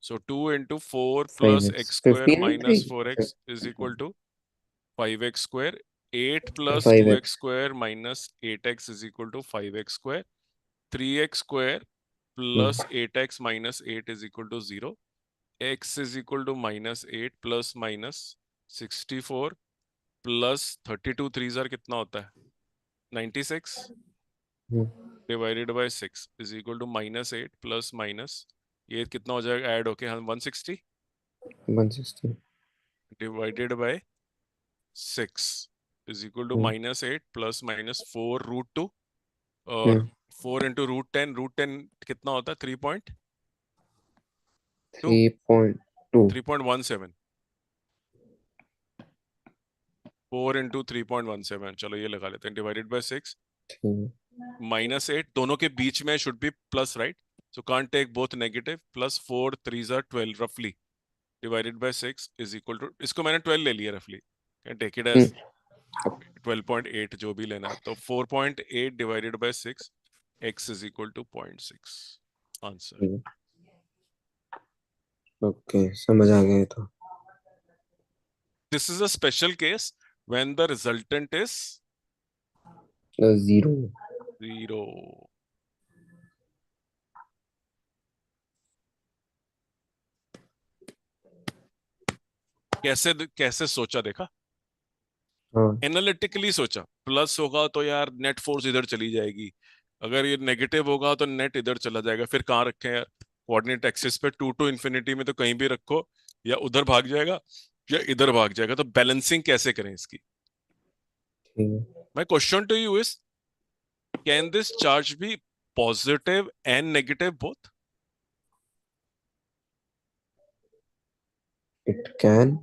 So 2 × 4 + 5x, x² 15 में 3। - 4x is equal to 5x²। 8 + 5x। 2x² - 8x is equal to 5x²। 3x² + 8x - 8 is equal to 0। x is equal to -8 ± 64 plus 32 3 जार कितना होता है? 96 divided by 6 is equal to -8 plus minus, ये कितना हो जाएगा ऐड होके हम 160 160। Divided by 6 is equal to -8 plus minus 4√2। और 4 × √10, √10 कितना होता है? 3.2, 3.2। 3.17। 4 × 3.17, चलो ये लगा लेते हैं, डिवाइडेड बाय 6 -8 दोनों के बीच में should be plus, right? So can't take both negative. Plus 4 3 जार 12 रफली divided by 6 is equal to, इसको मैंने 12 ले लिया रफली, कैन टेक इट एज 12.8 जो भी लेना है। तो 4.8 divided by 6 x is equal to 0.6 answer. Okay, समझ आ गया ये तो। This is a special case when the resultant is 0। 0। कैसे कैसे सोचा देखा? हाँ। एनालिटिकली सोचा, प्लस होगा तो यार नेट फोर्स इधर चली जाएगी, अगर ये नेगेटिव होगा तो नेट इधर चला जाएगा, फिर कहाँ रखें यार? कोऑर्डिनेट एक्सिस पे 2 to इन्फिनिटी में तो कहीं भी रखो, या उधर भाग जाएगा या इधर भाग जाएगा, तो बैलेंसिंग कैसे करें इसकी? ठीक है। My question to you is, can this charge be positive and negative both? It can.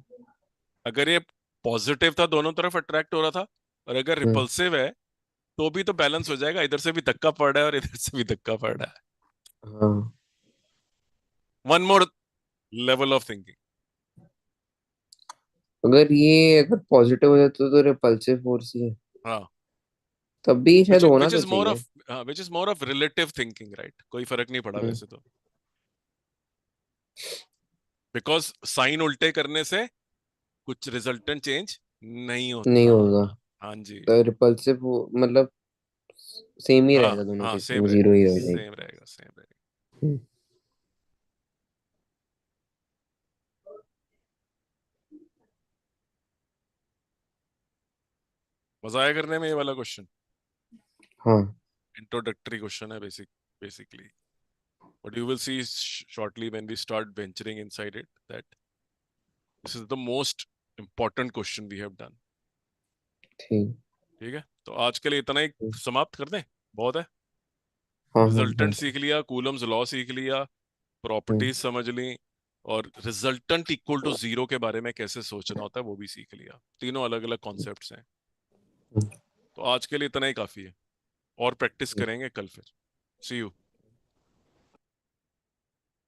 अगर ये पॉजिटिव था, दोनों तरफ अट्रैक्ट हो रहा था, और अगर रिपल्सिव है तो भी तो बैलेंस हो जाएगा, इधर से भी धक्का पड़ रहा है और इधर से भी धक्का पड़ रहा है। हाँ, one more level of thinking. अगर पॉजिटिव हो जाता तो रिपल्सिव फोर्स ही है। हाँ, तब भी शायद होना विच तो इज मोर चाहिए। Of, which is more of relative thinking, right? कोई फर्क नहीं पड़ा हम्म, वैसे तो, बिकॉज साइन उल्टे करने से कुछ रिजल्टेंट चेंज नहीं नहीं होता। होगा। हाँ जी। तो रिपल्सिव मतलब सेम ही हाँ रहेगा दोनों हाँ, केस सेम में, 0 रहेगा, ही रह जाएगी। सेम रहेगा, सेम रहेगा। हम्म, मजा आया करने में ये वाला क्वेश्चन। हाँ। इंट्रोडक्टरी क्वेश्चन है basically, but you will see shortly when we start venturing inside it that this is the most important question we have done. ठीक। ठीक है, तो आज के लिए इतना ही समाप्त कर दें, बहुत है। हाँ हाँ रिजल्टेंट हाँ। सीख लिया, कूलम्स लॉ सीख लिया, हम्म, प्रॉपर्टीज समझ ली, और रिजल्टेंट इक्वल टू जीरो के बारे में कैसे सोचना होता है वो भी सीख लिया। तीनों अलग अलग कॉन्सेप्ट्स हैं। हम्म, तो आज के लिए इतना ही काफी है, और प्रैक्टिस हम्म। करेंगे कल फिर। सी यू।